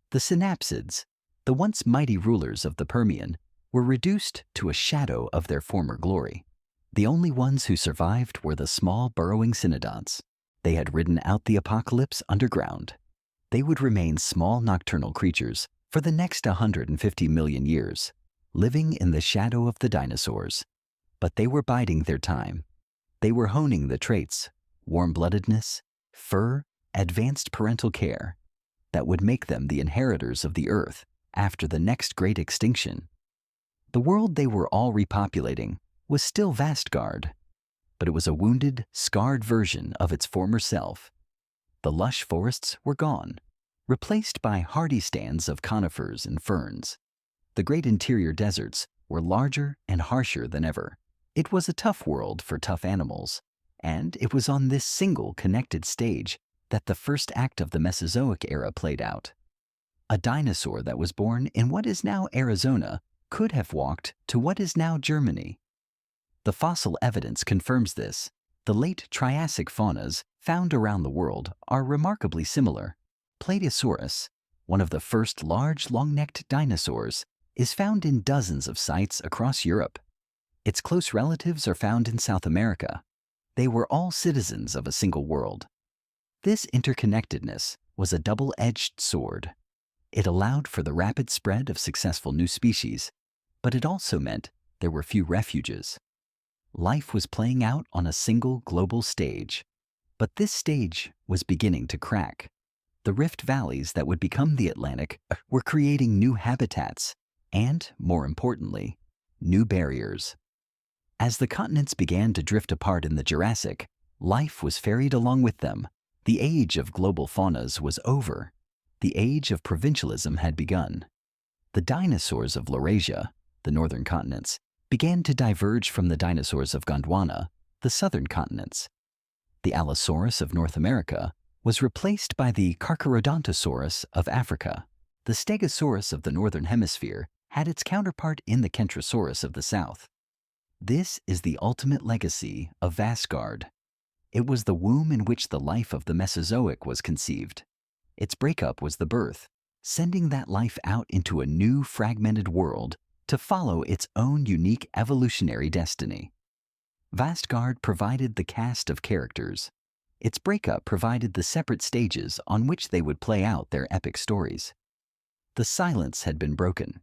The synapsids, the once mighty rulers of the Permian, were reduced to a shadow of their former glory. The only ones who survived were the small burrowing cynodonts. They had ridden out the apocalypse underground. They would remain small nocturnal creatures for the next 150 million years, living in the shadow of the dinosaurs. But they were biding their time. They were honing the traits, warm-bloodedness, fur, advanced parental care, that would make them the inheritors of the earth after the next great extinction. The world they were all repopulating was still Vastgard, but it was a wounded, scarred version of its former self. The lush forests were gone, replaced by hardy stands of conifers and ferns. The great interior deserts were larger and harsher than ever. It was a tough world for tough animals, and it was on this single connected stage that the first act of the Mesozoic era played out. A dinosaur that was born in what is now Arizona could have walked to what is now Germany. The fossil evidence confirms this. The late Triassic faunas found around the world are remarkably similar. Plateosaurus, one of the first large long-necked dinosaurs, is found in dozens of sites across Europe. Its close relatives are found in South America. They were all citizens of a single world. This interconnectedness was a double-edged sword. It allowed for the rapid spread of successful new species, but it also meant there were few refuges. Life was playing out on a single global stage, but this stage was beginning to crack. The rift valleys that would become the Atlantic were creating new habitats and, more importantly, new barriers. As the continents began to drift apart in the Jurassic, life was ferried along with them. The age of global faunas was over. The age of provincialism had begun. The dinosaurs of Laurasia, the northern continents, began to diverge from the dinosaurs of Gondwana, the southern continents. The Allosaurus of North America was replaced by the Carcharodontosaurus of Africa. The Stegosaurus of the northern hemisphere had its counterpart in the Kentrosaurus of the south. This is the ultimate legacy of Vastgard. It was the womb in which the life of the Mesozoic was conceived. Its breakup was the birth, sending that life out into a new fragmented world to follow its own unique evolutionary destiny. Vastgard provided the cast of characters. Its breakup provided the separate stages on which they would play out their epic stories. The silence had been broken.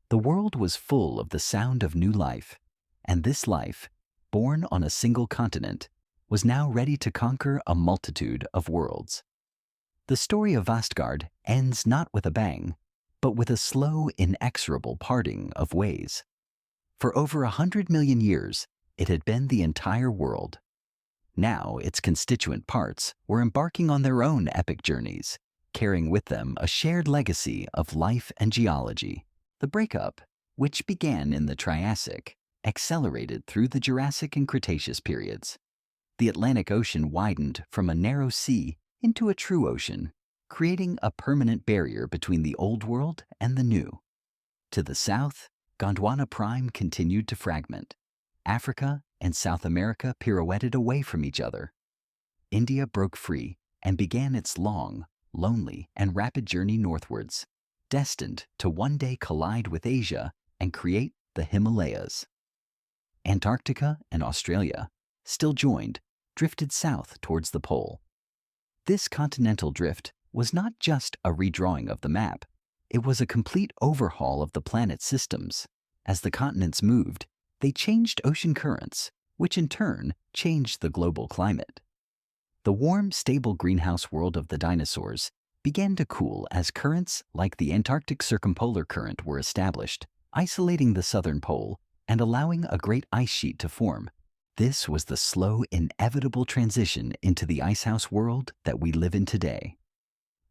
The world was full of the sound of new life, and this life, born on a single continent, was now ready to conquer a multitude of worlds. The story of Vastgard ends not with a bang, but with a slow, inexorable parting of ways. For over 100 million years, it had been the entire world. Now its constituent parts were embarking on their own epic journeys, carrying with them a shared legacy of life and geology. The breakup, which began in the Triassic, accelerated through the Jurassic and Cretaceous periods. The Atlantic Ocean widened from a narrow sea into a true ocean, creating a permanent barrier between the Old World and the New. To the south, Gondwana Prime continued to fragment. Africa and South America pirouetted away from each other. India broke free and began its long, lonely, and rapid journey northwards, destined to one day collide with Asia and create the Himalayas. Antarctica and Australia, still joined, drifted south towards the pole. This continental drift was not just a redrawing of the map, it was a complete overhaul of the planet's systems. As the continents moved, they changed ocean currents, which in turn changed the global climate. The warm, stable greenhouse world of the dinosaurs began to cool as currents like the Antarctic Circumpolar Current were established, isolating the southern pole and allowing a great ice sheet to form. This was the slow, inevitable transition into the icehouse world that we live in today.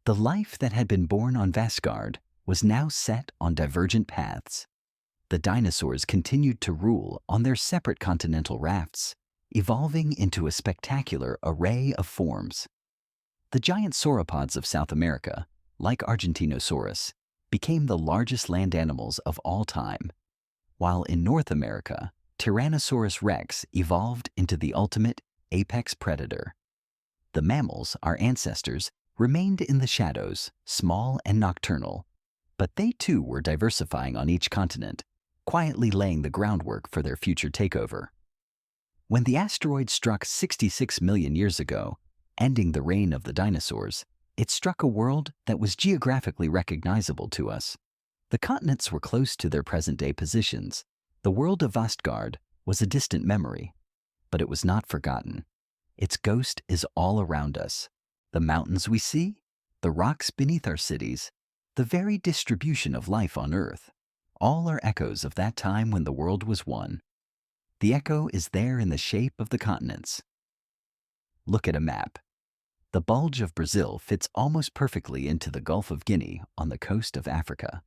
The life that had been born on Vastgard was now set on divergent paths. The dinosaurs continued to rule on their separate continental rafts, evolving into a spectacular array of forms. The giant sauropods of South America, like Argentinosaurus, became the largest land animals of all time, while in North America, Tyrannosaurus rex evolved into the ultimate apex predator. The mammals, our ancestors, remained in the shadows, small and nocturnal, but they too were diversifying on each continent, quietly laying the groundwork for their future takeover. When the asteroid struck 66 million years ago, ending the reign of the dinosaurs, it struck a world that was geographically recognizable to us. The continents were close to their present-day positions. The world of Vastgard was a distant memory, but it was not forgotten. Its ghost is all around us. The mountains we see, the rocks beneath our cities, the very distribution of life on Earth, all are echoes of that time when the world was one. The echo is there in the shape of the continents. Look at a map. The bulge of Brazil fits almost perfectly into the Gulf of Guinea on the coast of Africa.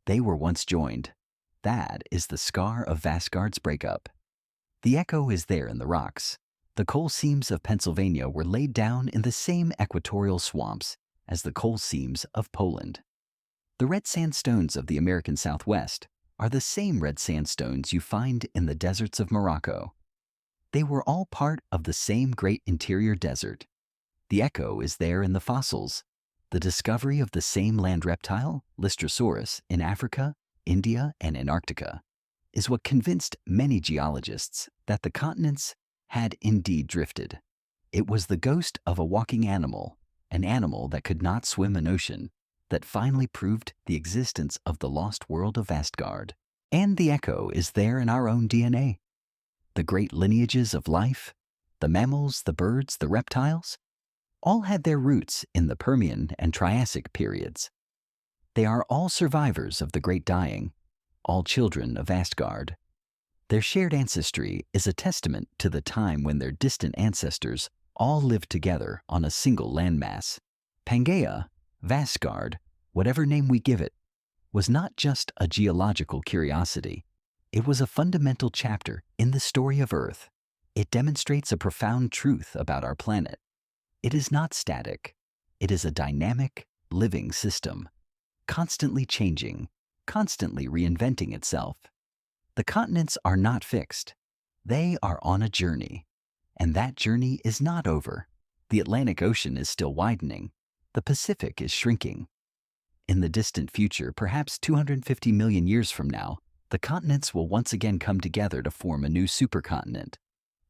They were once joined. That is the scar of Vastgard's breakup. The echo is there in the rocks. The coal seams of Pennsylvania were laid down in the same equatorial swamps as the coal seams of Poland. The red sandstones of the American Southwest are the same red sandstones you find in the deserts of Morocco. They were all part of the same great interior desert. The echo is there in the fossils. The discovery of the same land reptile, Lystrosaurus, in Africa, India, and Antarctica, is what convinced many geologists that the continents had indeed drifted. It was the ghost of a walking animal, an animal that could not swim an ocean, that finally proved the existence of the lost world of Vastgard. And the echo is there in our own DNA. The great lineages of life, the mammals, the birds, the reptiles, all had their roots in the Permian and Triassic periods. They are all survivors of the Great Dying, all children of Vastgard. Their shared ancestry is a testament to the time when their distant ancestors all lived together on a single landmass. Pangea, Vastgard, whatever name we give it, was not just a geological curiosity. It was a fundamental chapter in the story of Earth. It demonstrates a profound truth about our planet. It is not static. It is a dynamic, living system, constantly changing, constantly reinventing itself. The continents are not fixed. They are on a journey, and that journey is not over. The Atlantic Ocean is still widening. The Pacific is shrinking. In the distant future, perhaps 250 million years from now, the continents will once again come together to form a new supercontinent.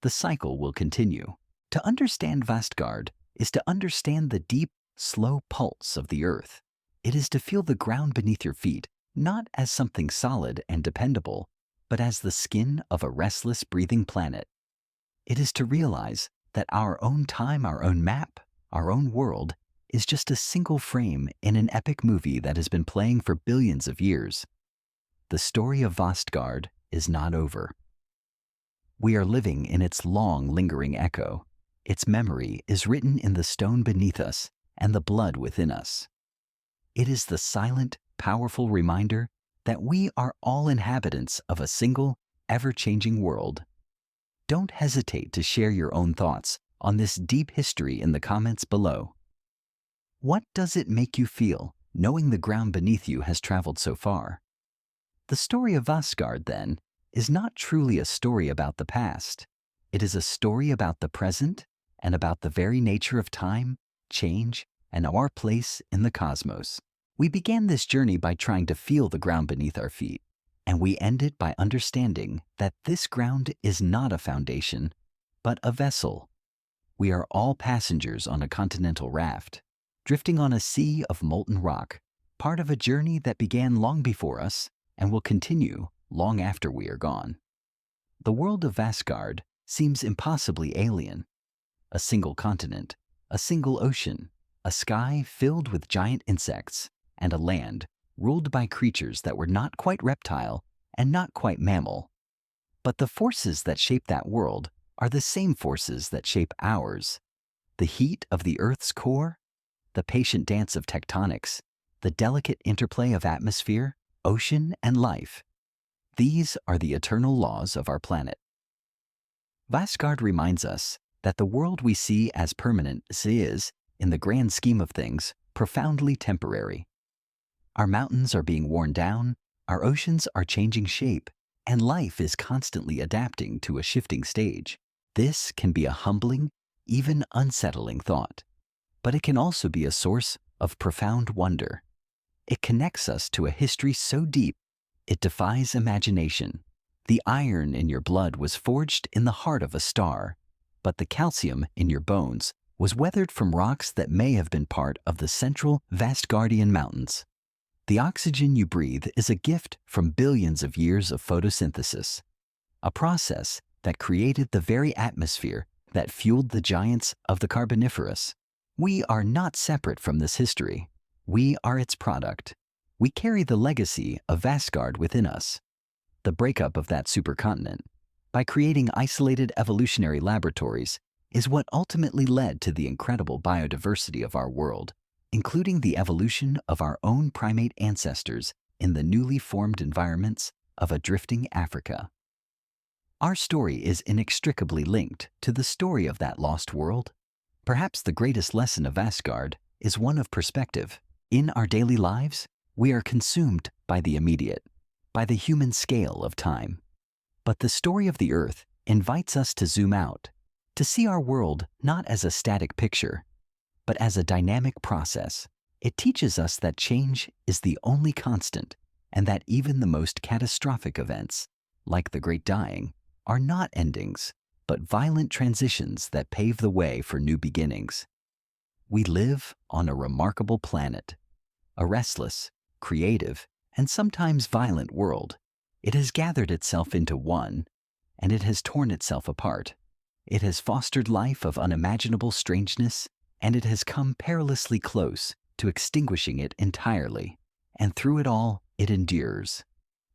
The cycle will continue. To understand Vastgard is to understand the deep, slow pulse of the Earth. It is to feel the ground beneath your feet, not as something solid and dependable, but as the skin of a restless, breathing planet. It is to realize that our own time, our own map, our own world is just a single frame in an epic movie that has been playing for billions of years. The story of Vastgard is not over. We are living in its long, lingering echo. Its memory is written in the stone beneath us and the blood within us. It is the silent, powerful reminder that we are all inhabitants of a single, ever-changing world. Don't hesitate to share your own thoughts on this deep history in the comments below. What does it make you feel, knowing the ground beneath you has traveled so far? The story of Vastgard, then, is not truly a story about the past. It is a story about the present and about the very nature of time, change, and our place in the cosmos. We began this journey by trying to feel the ground beneath our feet, and we end it by understanding that this ground is not a foundation, but a vessel. We are all passengers on a continental raft, drifting on a sea of molten rock, part of a journey that began long before us and will continue long after we are gone. The world of Vastgard seems impossibly alien. A single continent, a single ocean, a sky filled with giant insects, and a land ruled by creatures that were not quite reptile and not quite mammal. But the forces that shape that world are the same forces that shape ours. The heat of the Earth's core, the patient dance of tectonics, the delicate interplay of atmosphere, ocean, and life. These are the eternal laws of our planet. Vastgard reminds us that the world we see as permanent is, in the grand scheme of things, profoundly temporary. Our mountains are being worn down, our oceans are changing shape, and life is constantly adapting to a shifting stage. This can be a humbling, even unsettling thought, but it can also be a source of profound wonder. It connects us to a history so deep, it defies imagination. The iron in your blood was forged in the heart of a star, but the calcium in your bones was weathered from rocks that may have been part of the central Vastgardian mountains. The oxygen you breathe is a gift from billions of years of photosynthesis, a process that created the very atmosphere that fueled the giants of the Carboniferous. We are not separate from this history. We are its product. We carry the legacy of Vastgard within us. The breakup of that supercontinent, by creating isolated evolutionary laboratories, is what ultimately led to the incredible biodiversity of our world, including the evolution of our own primate ancestors in the newly formed environments of a drifting Africa. Our story is inextricably linked to the story of that lost world. Perhaps the greatest lesson of Vastgard is one of perspective. In our daily lives, we are consumed by the immediate, by the human scale of time. But the story of the Earth invites us to zoom out, to see our world not as a static picture, but as a dynamic process. It teaches us that change is the only constant, and that even the most catastrophic events, like the Great Dying, are not endings, but violent transitions that pave the way for new beginnings. We live on a remarkable planet, a restless, creative, and sometimes violent world. It has gathered itself into one, and it has torn itself apart. It has fostered life of unimaginable strangeness, and it has come perilously close to extinguishing it entirely. And through it all, it endures.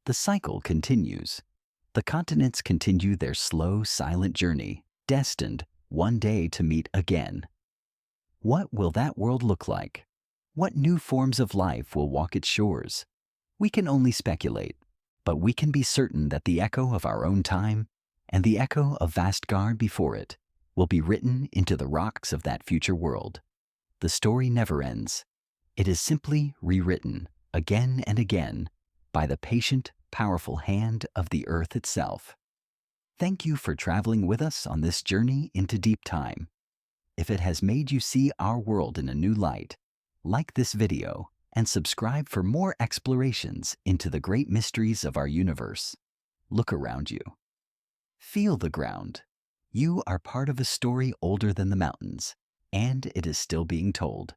The cycle continues. The continents continue their slow, silent journey, destined one day to meet again. What will that world look like? What new forms of life will walk its shores? We can only speculate, but we can be certain that the echo of our own time and the echo of Vastgard before it will be written into the rocks of that future world. The story never ends. It is simply rewritten again and again by the patient, powerful hand of the earth itself. Thank you for traveling with us on this journey into deep time. If it has made you see our world in a new light, like this video and subscribe for more explorations into the great mysteries of our universe. Look around you. Feel the ground. You are part of a story older than the mountains, and it is still being told.